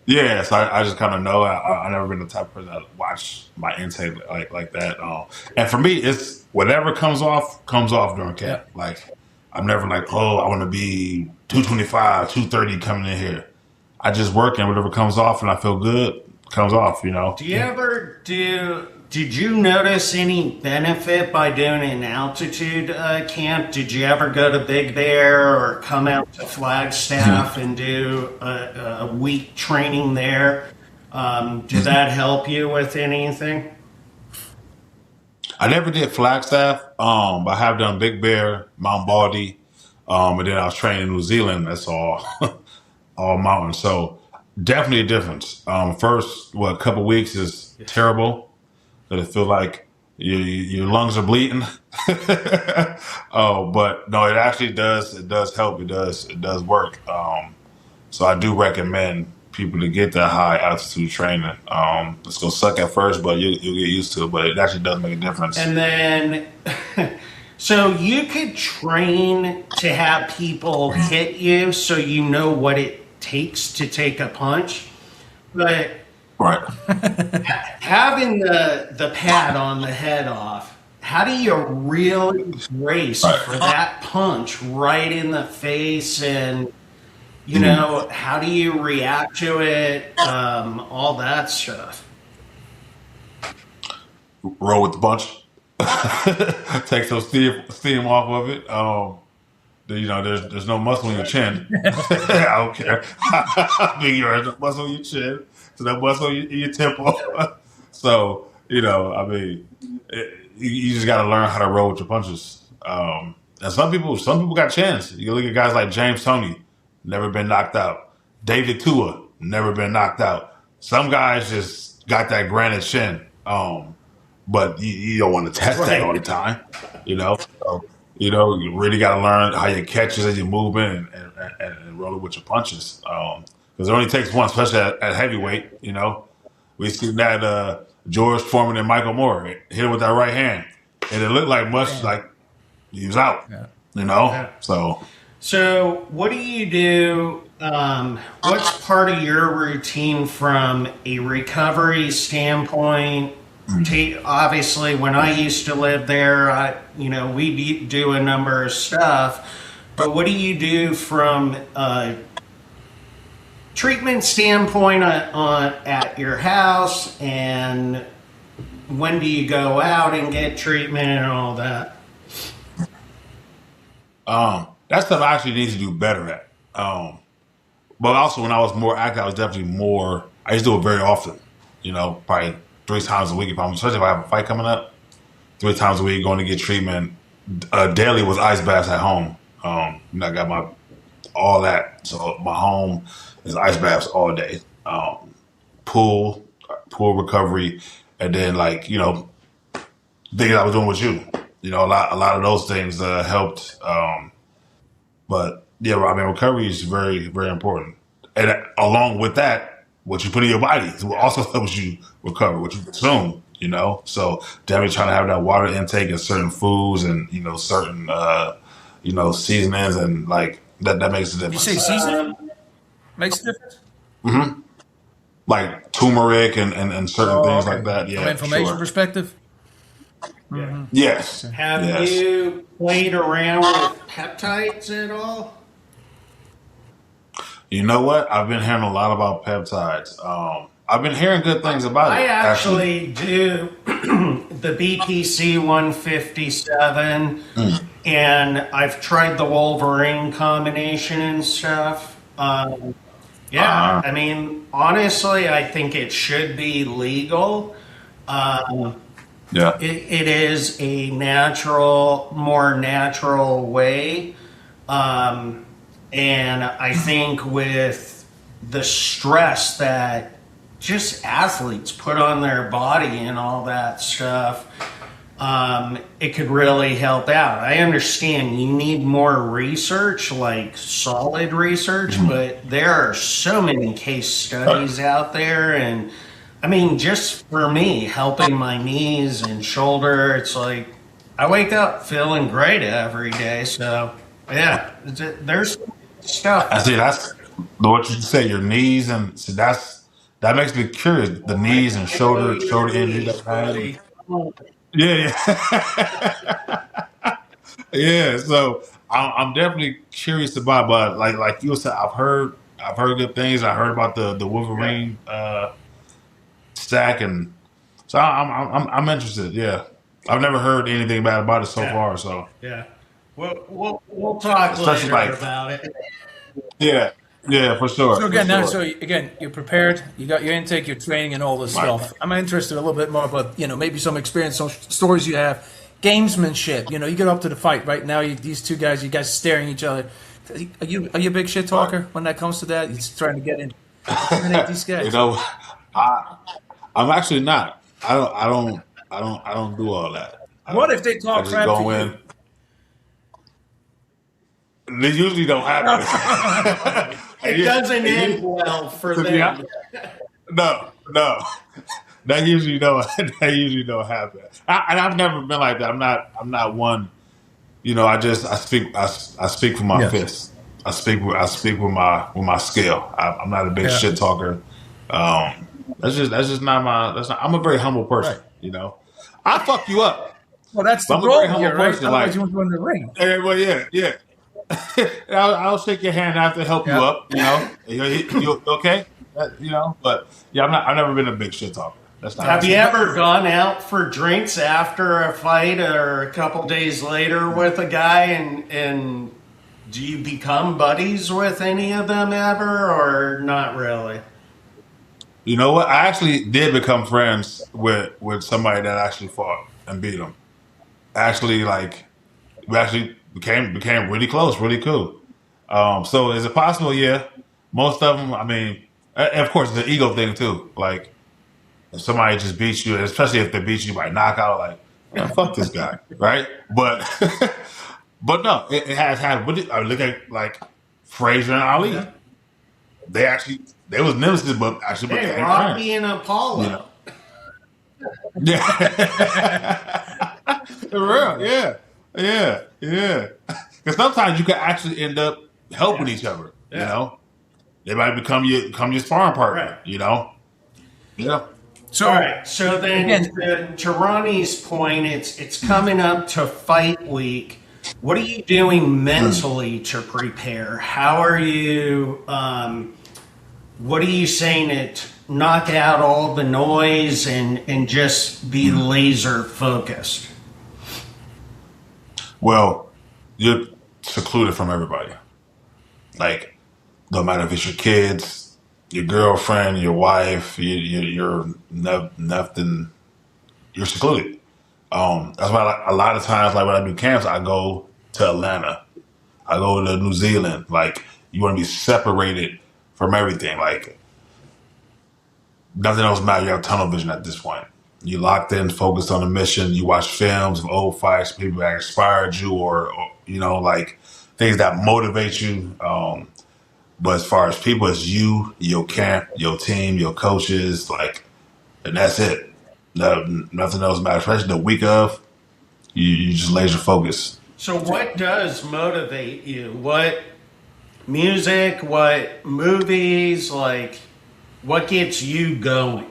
[SPEAKER 4] yeah. So I just kind of know. I've never been the type of person that watch my intake like that. And for me, it's whatever comes off during camp.
[SPEAKER 2] Yeah.
[SPEAKER 4] Like, I'm never like, I want to be 225, 230 coming in here. I just work and whatever comes off and I feel good comes off.
[SPEAKER 3] Do you ever did you notice any benefit by doing an altitude camp? Did you ever go to Big Bear or come out to Flagstaff and do a week training there? Did that help you with anything?
[SPEAKER 4] I never did Flagstaff, but I have done Big Bear, Mount Baldy, and then I was training in New Zealand. That's all, all mountains. So definitely a difference. First, a couple weeks is terrible. That it feel like your lungs are bleeding. But no, it actually does. It does help. It does work. So I do recommend people to get that high altitude training. It's gonna suck at first, but you'll get used to it. But it actually does make a difference.
[SPEAKER 3] And then, so you could train to have people hit you, so you know what it takes to take a punch, but.
[SPEAKER 4] Right.
[SPEAKER 3] Having the pad on the head off, how do you really brace for that punch right in the face? And, You know, how do you react to it? All that stuff.
[SPEAKER 4] Roll with the punch. Take some steam off of it. There's no muscle in your chin. I don't care. I mean, there's no muscle in your chin, so that muscle in your temple. So you just got to learn how to roll with your punches. And some people got chins. You look at guys like James Toney, never been knocked out. David Tua, never been knocked out. Some guys just got that granite chin. But you don't want to test that all the time, So, you really got to learn how your catches and your movement and roll it with your punches. Because it only takes one, especially at heavyweight. We see that George Foreman and Michael Moore hit it with that right hand, and it looked like like he was out.
[SPEAKER 3] Yeah. So what do you do? What's part of your routine from a recovery standpoint? Obviously, when I used to live there, we do a number of stuff. But what do you do from a treatment standpoint at your house, and when do you go out and get treatment and all that?
[SPEAKER 4] That's stuff I actually need to do better at. But also, when I was more active, I was definitely more. I used to do it very often. Probably 3 times a week, especially if I have a fight coming up. 3 times a week, going to get treatment. Daily was ice baths at home. I got all that. So my home is ice baths all day. Pool recovery, and then things I was doing with you. A lot of those things helped. But yeah, recovery is very, very important. And along with that, what you put in your body also helps you recover, what you consume, So definitely trying to have that water intake and certain foods and, certain, seasonings and that makes a difference.
[SPEAKER 2] You say seasoning makes a difference?
[SPEAKER 4] Mm-hmm. Like turmeric and certain things like that. Yeah.
[SPEAKER 2] From an inflammation perspective?
[SPEAKER 4] Mm-hmm. Yes.
[SPEAKER 3] Have you played around with peptides at all?
[SPEAKER 4] You know what? I've been hearing a lot about peptides. I've been hearing good things about it.
[SPEAKER 3] I actually do the BPC 157, and I've tried the Wolverine combination and stuff. Honestly, I think it should be legal. It is a more natural way. And I think with the stress that just athletes put on their body and all that stuff, it could really help out. I understand you need more research, like solid research, but there are so many case studies out there. And just for me, helping my knees and shoulder, it's like I wake up feeling great every day. So yeah, there's stuff.
[SPEAKER 4] I see. That's what you say. Your knees and see that makes me curious. The knees and shoulder injuries. Yeah. Yeah. So I'm definitely curious about, but like you said, I've heard good things. I heard about the Wolverine stack, and so I'm interested. Yeah, I've never heard anything bad about it so far. So
[SPEAKER 3] yeah. We'll talk later about it.
[SPEAKER 4] Yeah, for sure.
[SPEAKER 2] So again, you're prepared. You got your intake, your training, and all this stuff. I'm interested a little bit more about maybe some experience, some stories you have, gamesmanship. You get up to the fight right now. These two guys, you guys staring at each other. Are you a big shit talker when that comes to that? You're just trying to get in, intimidate these guys.
[SPEAKER 4] I'm actually not. I don't do all that.
[SPEAKER 2] What if they talk crap to you?
[SPEAKER 4] They usually don't happen.
[SPEAKER 3] It doesn't end well for them.
[SPEAKER 4] No. That usually don't happen. And I've never been like that. I'm not one. I speak from my fists. I speak with my skill. I'm not a big shit talker. That's just not my. I'm a very humble person.
[SPEAKER 2] Right.
[SPEAKER 4] I fuck you up.
[SPEAKER 2] Well, that's the goal here, right? Otherwise, you want to go in the ring.
[SPEAKER 4] Well, yeah. I'll shake your hand after, help you up. You okay? But yeah, I've never been a big shit talker. That's not.
[SPEAKER 3] Have you ever gone out for drinks after a fight or a couple days later with a guy, and do you become buddies with any of them ever, or not really?
[SPEAKER 4] You know what? I actually did become friends with somebody that actually fought and beat him. Actually, like we actually became really close, really cool. So is it possible? Yeah. Most of them. I mean, and of course, it's an ego thing too. Like if somebody just beats you, especially if they beat you by knockout, like fuck this guy, right? But but no, it has happened. I look at like Frazier and Ali.
[SPEAKER 3] Yeah.
[SPEAKER 4] They was nemesis, but actually
[SPEAKER 3] Hey,
[SPEAKER 4] became
[SPEAKER 3] Rocky
[SPEAKER 4] friends.
[SPEAKER 3] and Apollo.
[SPEAKER 4] Yeah. For real, yeah. Because sometimes you can actually end up helping each other.
[SPEAKER 3] Yeah.
[SPEAKER 4] They might become your sparring partner.
[SPEAKER 3] Right.
[SPEAKER 4] Yeah.
[SPEAKER 2] So,
[SPEAKER 3] All right. So then,
[SPEAKER 2] again,
[SPEAKER 3] to Ronnie's point, it's coming up to fight week. What are you doing mentally to prepare? How are you? What are you saying to knock out all the noise and just be laser focused?
[SPEAKER 4] Well, you're secluded from everybody. Like, no matter if it's your kids, your girlfriend, your wife, you're nothing. You're secluded. That's why a lot of times, like when I do camps, I go to Atlanta, I go to New Zealand. Like, you want to be separated from everything. Like, nothing else matters. You have tunnel vision at this point. You locked in, focused on the mission. You watch films of old fights, people that inspired you, or like things that motivate you. But as far as people, it's you, your camp, your team, your coaches, like, and that's it. Nothing else matters. Especially the week of, you just laser focus.
[SPEAKER 3] So what does motivate you? What music? What movies? Like, what gets you going?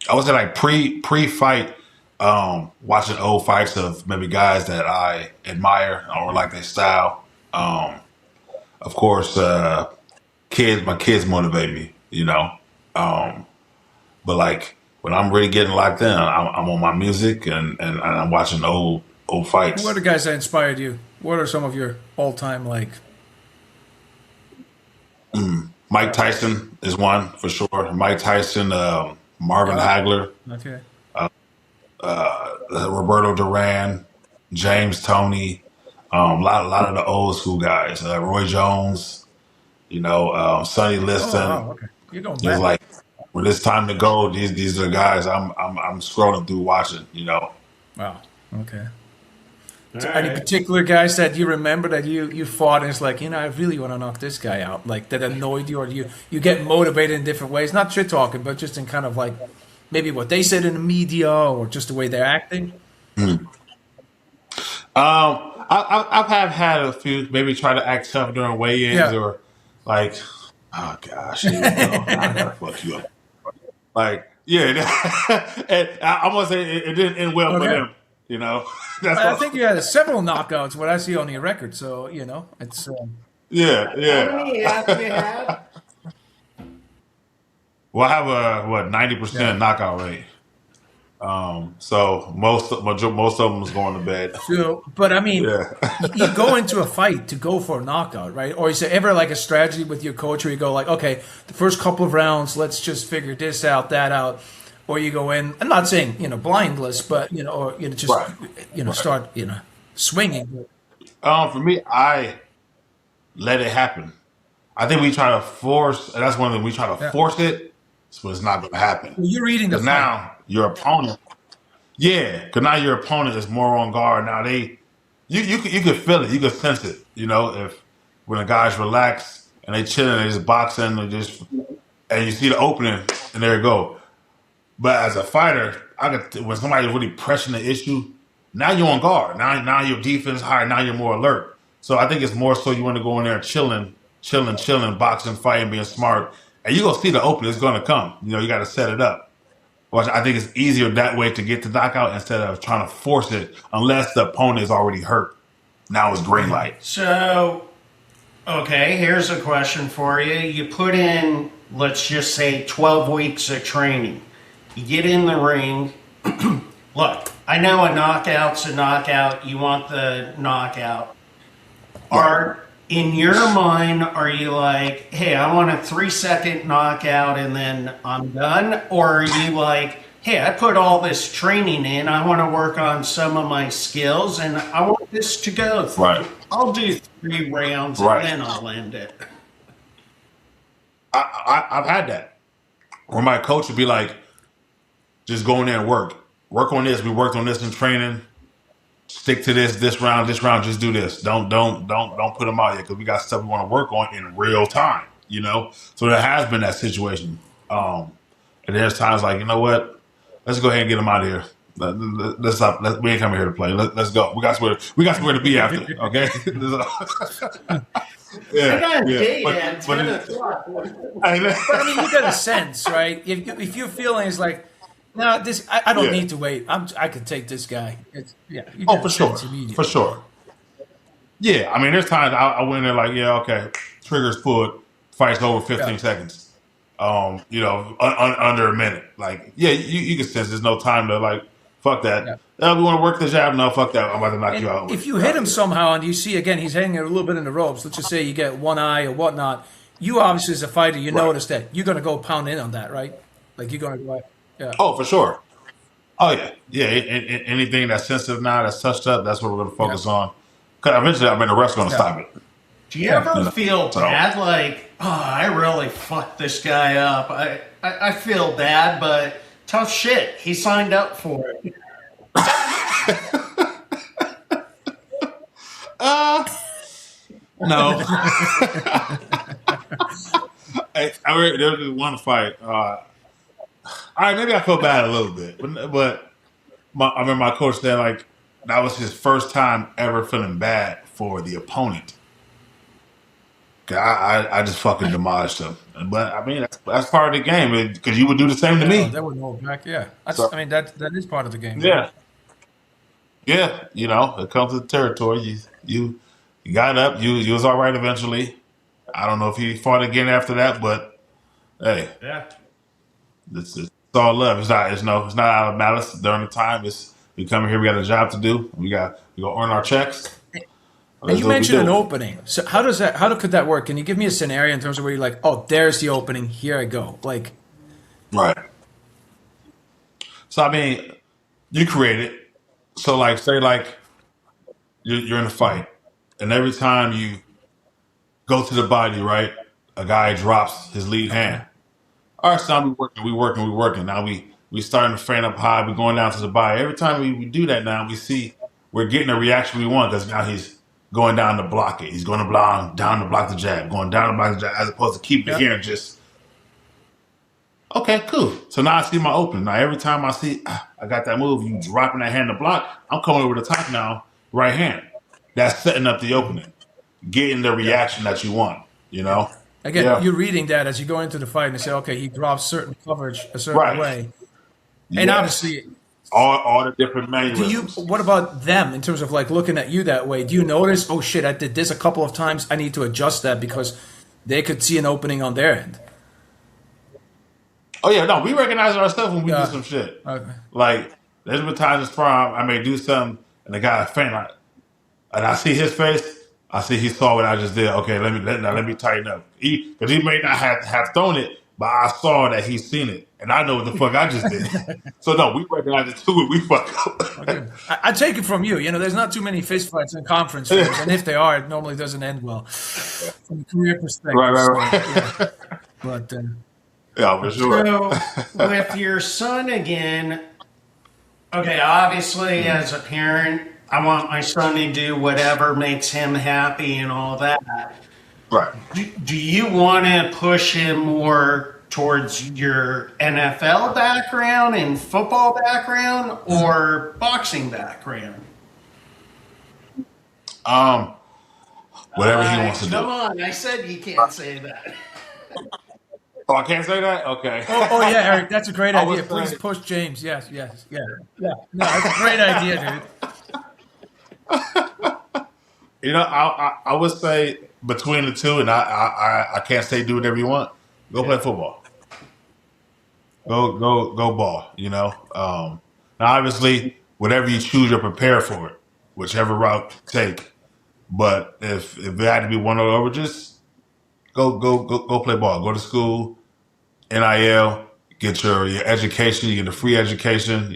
[SPEAKER 4] I would say like pre-fight, watching old fights of maybe guys that I admire or like their style. Of course, my kids motivate me, but like when I'm really getting locked in, I'm on my music and I'm watching old fights.
[SPEAKER 2] who are the guys that inspired you? What are some of your all-time like?
[SPEAKER 4] Mike Tyson is one for sure. Mike Tyson, Marvin Hagler,
[SPEAKER 2] Okay.
[SPEAKER 4] Roberto Duran, James Toney, a lot of the old school guys, Roy Jones, Sonny Liston.
[SPEAKER 2] Oh, wow, okay. You're going
[SPEAKER 4] It's
[SPEAKER 2] back.
[SPEAKER 4] like when it's time to go, these are the guys I'm scrolling through watching.
[SPEAKER 2] Wow. Okay. So any particular guys that you remember that you fought and it's like, I really want to knock this guy out, like that annoyed you, or you get motivated in different ways, not shit talking, but just in kind of like maybe what they said in the media or just the way they're acting?
[SPEAKER 4] I've had a few maybe try to act tough during weigh-ins or like, oh gosh, here we go. I gotta fuck you up. Like, yeah, and I'm gonna say it didn't end well for them. That's
[SPEAKER 2] I think you had several knockouts, what I see on your record, so it's
[SPEAKER 4] yeah.
[SPEAKER 3] How many have you had?
[SPEAKER 4] Well, I have a 90% knockout rate. So most of them is going to bed.
[SPEAKER 2] so. But I mean,
[SPEAKER 4] Yeah.
[SPEAKER 2] you go into a fight to go for a knockout, right? Or is there ever like a strategy with your coach where you go like, okay, the first couple of rounds, let's just figure this out, that out, or you go in? I'm not saying blindless, but or just
[SPEAKER 4] Right.
[SPEAKER 2] start swinging.
[SPEAKER 4] For me, I let it happen. I think we try to force, and that's one thing we try to force it, so it's not going to happen.
[SPEAKER 2] You're reading the
[SPEAKER 4] Because
[SPEAKER 2] fight.
[SPEAKER 4] now your opponent, because now your opponent is more on guard. Now you could feel it, you could sense it. If when a guy's relaxed and they chilling, they just boxing, and you see the opening, and there you go. But as a fighter, when somebody's really pressing the issue, now you're on guard. Now your defense is higher. Now you're more alert. So I think it's more so you want to go in there chilling, boxing, fighting, being smart, and you're gonna see the opening. It's gonna come. You got to set it up. Which I think it's easier that way to get the knockout instead of trying to force it, unless the opponent is already hurt. Now it's green light.
[SPEAKER 3] So, okay, here's a question for you. You put in, let's just say, 12 weeks of training. You get in the ring. Look, I know a knockout's a knockout. You want the knockout. In your mind, are you like, hey, I want a 3-second knockout and then I'm done? Or are you like, hey, I put all this training in. I want to work on some of my skills and I want this to go through.
[SPEAKER 4] Right.
[SPEAKER 3] I'll do 3 rounds
[SPEAKER 4] Right.
[SPEAKER 3] and then I'll end it.
[SPEAKER 4] I've had that. Where my coach would be like, just go in there and work. Work on this. We worked on this in training. Stick to this round, just do this. Don't put them out yet because we got stuff we want to work on in real time, you know? So there has been that situation. And there's times like, you know what? Let's go ahead and get them out of here. Let's stop. We ain't coming here to play. Let's go. We got somewhere to be after, okay?
[SPEAKER 3] I got a date
[SPEAKER 4] But
[SPEAKER 3] at 10 o'clock.
[SPEAKER 2] But I mean, you get a sense, right? If your feeling is like, no, this I don't need to wait. I could take this guy. You get
[SPEAKER 4] for
[SPEAKER 2] a
[SPEAKER 4] sure,
[SPEAKER 2] sense immediately.
[SPEAKER 4] for sure. Yeah, I mean, there's times I went in there like, yeah, okay, triggers pulled, fight's over 15 seconds. You know, under a minute. Like, yeah, you can sense there's no time to like, fuck that.
[SPEAKER 2] Yeah.
[SPEAKER 4] We want to work the jab. No, fuck that. I'm about to knock you out.
[SPEAKER 2] If you hit him somehow and you see again he's hanging a little bit in the ropes, let's just say you get one eye or whatnot, you obviously as a fighter you notice that you're gonna go pound in on that, right? Like you're gonna go. Yeah.
[SPEAKER 4] Oh, for sure. Oh yeah, yeah. Anything that's sensitive now, that's touched up, that's what we're going to focus on. Because eventually, I mean, the ref's going to stop it.
[SPEAKER 3] Do you ever feel bad? Like, oh, I really fucked this guy up. I feel bad, but tough shit. He signed up for it.
[SPEAKER 4] No. There was one fight. All right, maybe I feel bad a little bit, but I remember my coach said like that was his first time ever feeling bad for the opponent. I just fucking demolished him, but I mean that's part of the game because you would do the same to me.
[SPEAKER 2] That would hold back, yeah. I mean that is part of the game.
[SPEAKER 4] Yeah, yeah. You know, it comes with the territory. You got up. You was all right eventually. I don't know if he fought again after that, but hey,
[SPEAKER 3] yeah.
[SPEAKER 4] It's all love. It's not out of malice during the time. We come here. We got a job to do. We go earn our checks.
[SPEAKER 2] And you mentioned an opening. So how could that work? Can you give me a scenario in terms of where you're like, oh, there's the opening. Here I go. Like,
[SPEAKER 4] right. So I mean, you create it. So like, say like you're in a fight, and every time you go to the body, right, a guy drops his lead hand. All right, so we working. Now we starting to fan up high. We're going down to the body. Every time we do that now, we see we're getting the reaction we want because now he's going down to block it. He's going to down to block the jab, going down to block the jab, as opposed to keep it here and just, okay, cool. So now I see my opening. Now every time I see, I got that move, you dropping that hand to block, I'm coming over the top now, right hand. That's setting up the opening, getting the reaction that you want, you know?
[SPEAKER 2] Again, you're reading that as you go into the fight and say, okay, he drops certain coverage a certain way. And obviously,
[SPEAKER 4] all the different mannerisms.
[SPEAKER 2] What about them in terms of like looking at you that way? Do you notice, oh shit, I did this a couple of times. I need to adjust that because they could see an opening on their end.
[SPEAKER 4] Oh yeah, no, we recognize ourselves when we do some shit.
[SPEAKER 2] Okay.
[SPEAKER 4] Like there's been times in sparring I may do something and the guy faint, like, and I see his face. I see he saw what I just did. Okay, let me tighten up. Because he may not have thrown it, but I saw that he's seen it, and I know what the fuck I just did. So no, we recognize it too when we fuck up.
[SPEAKER 2] Okay. I take it from you. You know, there's not too many fist fights in conference rooms, and if they are, it normally doesn't end well from a career perspective.
[SPEAKER 4] Right.
[SPEAKER 2] So, yeah. But
[SPEAKER 4] yeah, for sure.
[SPEAKER 3] So with your son again, okay, obviously as a parent, I want my son to do whatever makes him happy and all that.
[SPEAKER 4] Right.
[SPEAKER 3] Do you want to push him more towards your NFL background and football background or boxing background?
[SPEAKER 4] Whatever he wants to do.
[SPEAKER 3] Come on, I said you can't say that.
[SPEAKER 4] Oh, I can't say that? Okay.
[SPEAKER 2] Oh yeah, Eric, that's a great idea. Please push James. Yes. Yeah. No, that's a great idea, dude.
[SPEAKER 4] I would say between the two, and I can't say do whatever you want. Go play football. Go ball. Now obviously, whatever you choose, you're prepared for it, whichever route you take. But if it had to be one or the other, just go play ball. Go to school, NIL, get your education. You get a free education.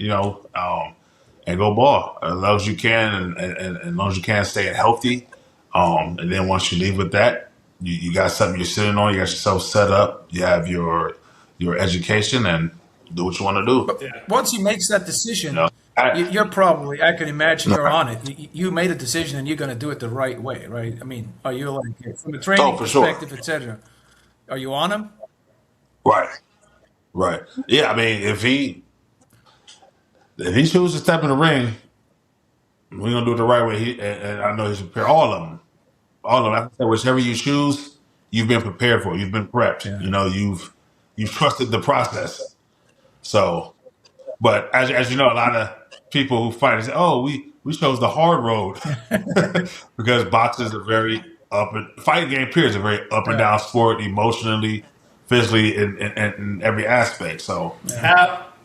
[SPEAKER 4] And go ball as long as you can, and as long as you can, stay healthy. And then once you leave with that, you got something you're sitting on. You got yourself set up. You have your education, and do what you want to do.
[SPEAKER 2] But once he makes that decision, you're probably, I can imagine you're on it. You made a decision, and you're going to do it the right way, right? I mean, are you like from a training perspective,
[SPEAKER 4] sure.
[SPEAKER 2] etc.? Are you on him?
[SPEAKER 4] Right. Yeah, I mean, if he chooses to step in the ring, we're gonna do it the right way. And I know he's prepared. All of them. Like I said, whichever you choose, you've been prepared for. You've been prepped.
[SPEAKER 2] Yeah.
[SPEAKER 4] You've trusted the process. So, but as you know, a lot of people who fight say, "Oh, we chose the hard road," because boxing is a very fighting game. Period is a very up and down sport, emotionally, physically, in every aspect. So.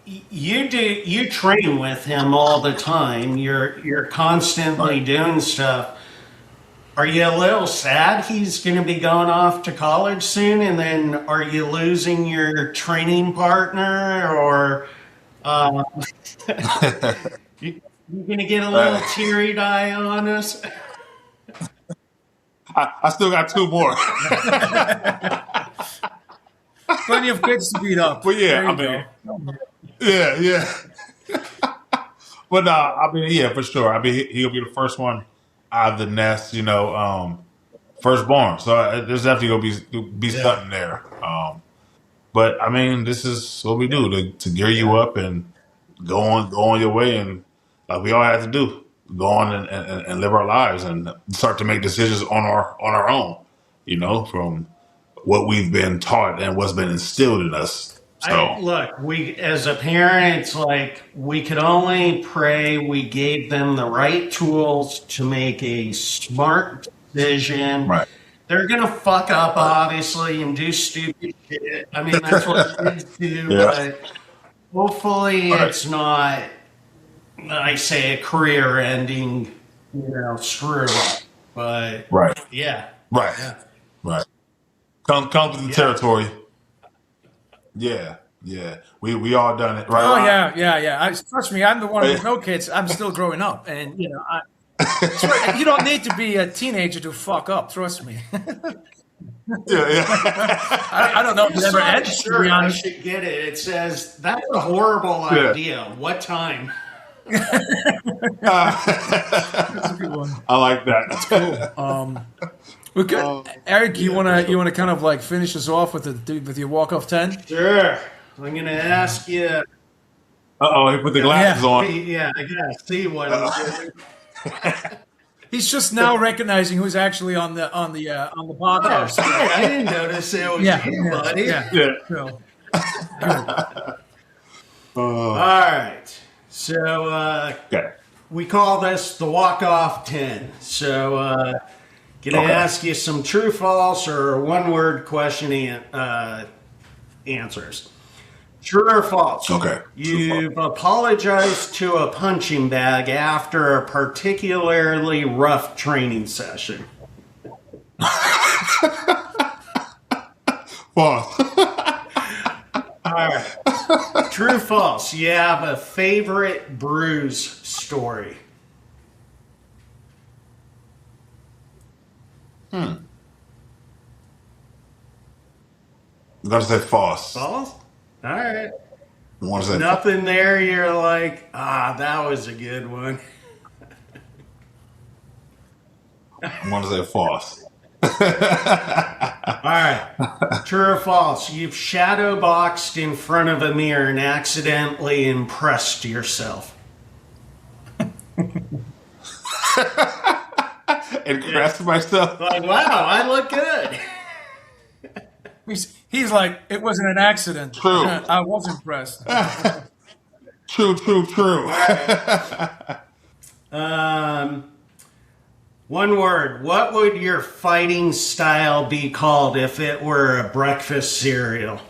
[SPEAKER 3] You train with him all the time. You're constantly doing stuff. Are you a little sad he's going to be going off to college soon? And then are you losing your training partner, or you going to get a little teary eye on us?
[SPEAKER 4] I still got two more.
[SPEAKER 2] Plenty of kids to beat up.
[SPEAKER 4] But yeah, I mean. Yeah. But I mean, yeah, for sure. I mean, he'll be the first one out of the nest, firstborn. So there's definitely gonna be something there. But I mean, this is what we do to gear you up and go on your way, and like we all have to do, go on and live our lives and start to make decisions on our own. From what we've been taught and what's been instilled in us. So.
[SPEAKER 3] Look, we as a parent, it's like we could only pray we gave them the right tools to make a smart decision.
[SPEAKER 4] Right.
[SPEAKER 3] They're gonna fuck up, obviously, and do stupid shit. I mean, that's what kids do. But hopefully, it's not, I say, a career-ending, screw up. But yeah.
[SPEAKER 4] Right. Come to the territory. Yeah. We all done it, right?
[SPEAKER 2] Oh yeah. Trust me, I'm the one with no kids. I'm still growing up, and you don't need to be a teenager to fuck up. Trust me.
[SPEAKER 4] Yeah.
[SPEAKER 2] I don't know if it ever ends.
[SPEAKER 3] Sure, I should get it. It says that's a horrible idea. What time?
[SPEAKER 2] That's a good one.
[SPEAKER 4] I like that.
[SPEAKER 2] That's cool. We're good. Eric, you wanna kind of like finish us off with your walk-off 10?
[SPEAKER 3] Sure. I'm gonna ask you.
[SPEAKER 4] He put the glasses on.
[SPEAKER 3] Yeah, I gotta see what I'm doing.
[SPEAKER 2] He's just now recognizing who's actually on the podcast.
[SPEAKER 3] I didn't notice it was you, buddy.
[SPEAKER 2] Yeah.
[SPEAKER 3] All right. So we call this the walk-off 10. So gonna ask you some true, false, or one-word question answers. True or false?
[SPEAKER 4] Okay.
[SPEAKER 3] You've apologized to a punching bag after a particularly rough training session.
[SPEAKER 4] False.
[SPEAKER 3] All right. True, false. You have a favorite bruise story.
[SPEAKER 4] I'm gonna say false.
[SPEAKER 3] False? All right.
[SPEAKER 4] I want to say
[SPEAKER 3] Nothing there. You're like, that was a good one.
[SPEAKER 4] I want to say false.
[SPEAKER 3] All right. True or false? You've shadow boxed in front of a mirror and accidentally impressed yourself.
[SPEAKER 4] Impressed myself.
[SPEAKER 3] Like, wow, I look good.
[SPEAKER 2] He's like, it wasn't an accident.
[SPEAKER 4] True.
[SPEAKER 2] I was impressed.
[SPEAKER 4] True.
[SPEAKER 3] One word. What would your fighting style be called if it were a breakfast cereal?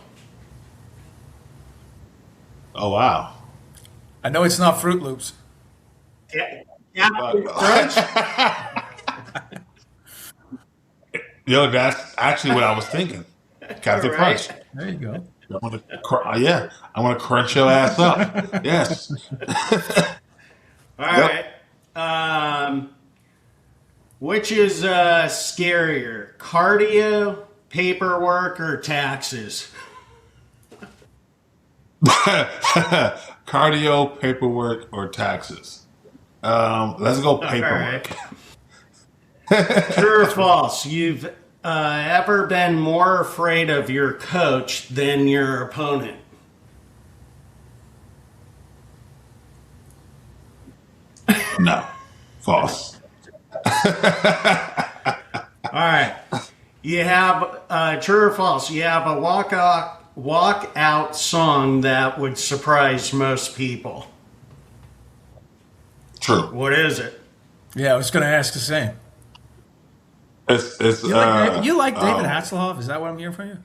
[SPEAKER 4] Oh, wow.
[SPEAKER 2] I know it's not Fruit Loops.
[SPEAKER 3] Captain Crunch?
[SPEAKER 4] Yo, that's actually what I was thinking. Captain Crunch.
[SPEAKER 2] There you go.
[SPEAKER 4] I want to crunch your ass up. Yes.
[SPEAKER 3] All right. Which is scarier, cardio, paperwork, or taxes?
[SPEAKER 4] Cardio, paperwork, or taxes? Let's go paperwork.
[SPEAKER 3] Right. True or false? You've ever been more afraid of your coach than your opponent?
[SPEAKER 4] No. False.
[SPEAKER 3] All right. You have true or false? You have a walk-out song that would surprise most people.
[SPEAKER 4] True.
[SPEAKER 3] What is it?
[SPEAKER 2] Yeah, I was going to ask the same.
[SPEAKER 4] It's
[SPEAKER 2] you like David Hasselhoff? Is that what I'm hearing from you?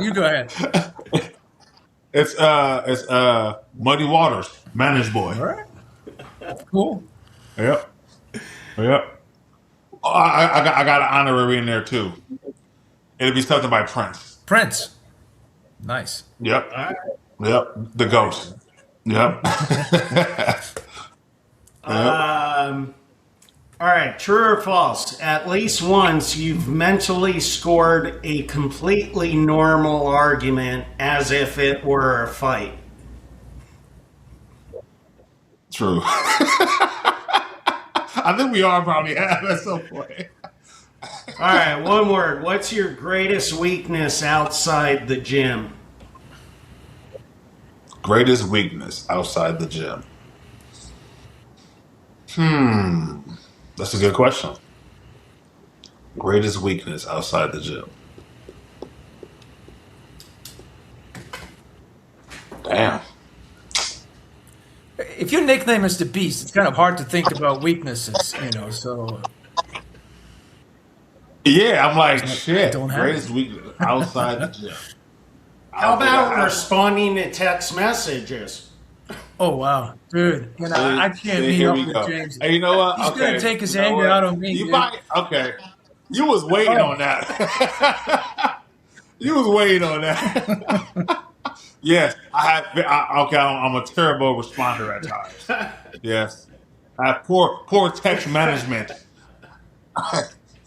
[SPEAKER 2] You go ahead.
[SPEAKER 4] It's Muddy Waters, Managed Boy.
[SPEAKER 2] All right. Cool.
[SPEAKER 4] Yep. Oh, I got an honorary in there too. It'll be something by Prince.
[SPEAKER 2] Prince. Nice.
[SPEAKER 4] Yep. Yep. The Ghost. Yep.
[SPEAKER 3] All right, true or false? At least once you've mentally scored a completely normal argument as if it were a fight.
[SPEAKER 4] True. I think we all probably have at some point.
[SPEAKER 3] All right, one word. What's your greatest weakness outside the gym?
[SPEAKER 4] Greatest weakness outside the gym. That's a good question. Greatest weakness outside the gym. Damn.
[SPEAKER 2] If your nickname is the Beast, it's kind of hard to think about weaknesses, so.
[SPEAKER 4] Yeah, I'm like, shit.
[SPEAKER 2] Don't have
[SPEAKER 4] Greatest weakness outside the gym.
[SPEAKER 3] How about responding to text messages?
[SPEAKER 2] Oh, wow. Dude, I can't meet up with James.
[SPEAKER 4] Hey, you know what?
[SPEAKER 2] He's going to take his anger out on me.
[SPEAKER 4] Okay. You was waiting on that. You was waiting on that. Yes, I'm a terrible responder at times. Yes. I have poor text management.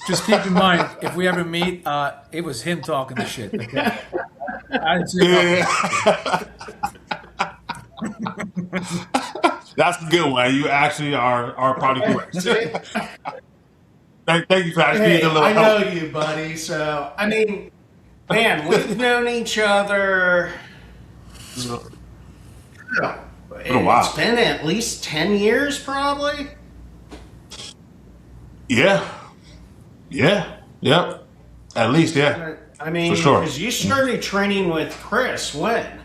[SPEAKER 2] Just keep in mind, if we ever meet, it was him talking the shit. Okay?
[SPEAKER 4] That's a good one. You actually are probably correct. Thank you for actually being a little
[SPEAKER 3] I
[SPEAKER 4] help.
[SPEAKER 3] know you, buddy. So, I mean, man, we've known each other. It's been at least 10 years, probably.
[SPEAKER 4] Yeah. Yep. At least, yeah.
[SPEAKER 3] I mean,
[SPEAKER 4] for sure.
[SPEAKER 3] Because you started training with Chris when?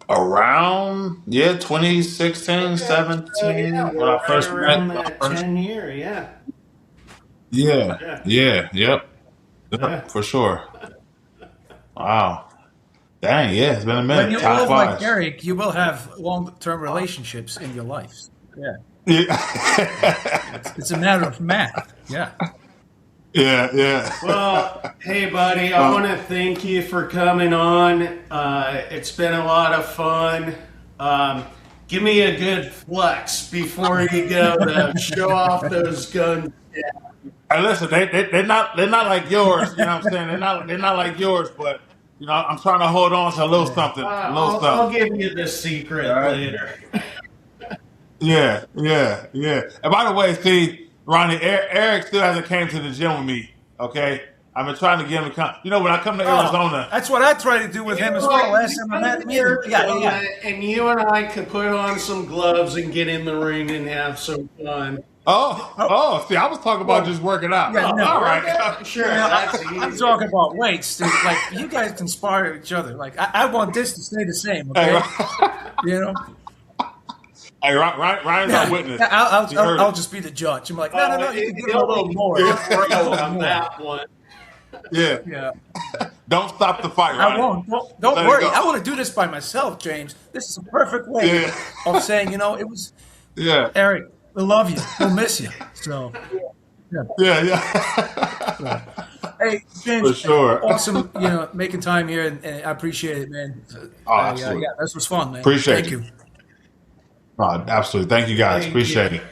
[SPEAKER 4] Around 2016, 17 when I first
[SPEAKER 3] around
[SPEAKER 4] met.
[SPEAKER 3] that 10 year, yeah.
[SPEAKER 4] Yep, for sure. Wow. Dang, yeah, it's been a minute.
[SPEAKER 2] When you live like Eric, you will have long-term relationships in your life. Yeah. It's a matter of math. Yeah.
[SPEAKER 4] Yeah.
[SPEAKER 3] Well, hey, buddy, I want to thank you for coming on. It's been a lot of fun. Give me a good flex before you go to show off those guns.
[SPEAKER 4] Hey, listen, they're not like yours. You know what I'm saying? They're not like yours, but I'm trying to hold on to a little something.
[SPEAKER 3] I'll give you the secret later.
[SPEAKER 4] Yeah. And by the way, see, Ronnie, Eric still hasn't came to the gym with me. Okay, I've been trying to get him to come. When I come to Arizona,
[SPEAKER 2] that's what I try to do with him as well. Last time I met him,
[SPEAKER 3] and you and I could put on some gloves and get in the ring and have some fun.
[SPEAKER 4] See, I was talking about just working out.
[SPEAKER 2] Yeah, no,
[SPEAKER 4] all right.
[SPEAKER 3] Sure, that's
[SPEAKER 2] I'm
[SPEAKER 3] easy.
[SPEAKER 2] talking about weights, dude. Like you guys can spar each other. Like I want this to stay the same. Okay, you know.
[SPEAKER 4] Hey, Ryan's our witness.
[SPEAKER 2] I'll just be the judge. I'm like, no, you can do a little more.
[SPEAKER 3] On that one.
[SPEAKER 4] Yeah. Don't stop the fight, Ryan.
[SPEAKER 2] I won't. Don't worry. I want to do this by myself, James. This is a perfect way of saying, it was.
[SPEAKER 4] Yeah.
[SPEAKER 2] Eric, we love you. We'll miss you. So.
[SPEAKER 4] Yeah.
[SPEAKER 2] Hey, James.
[SPEAKER 4] For sure.
[SPEAKER 2] Awesome. Making time here, and I appreciate it, man.
[SPEAKER 4] Absolutely.
[SPEAKER 2] This was fun, man.
[SPEAKER 4] Appreciate
[SPEAKER 2] Thank
[SPEAKER 4] it.
[SPEAKER 2] you.
[SPEAKER 4] Absolutely. Thank you, guys.
[SPEAKER 3] Thank
[SPEAKER 4] Appreciate
[SPEAKER 3] you.
[SPEAKER 4] it.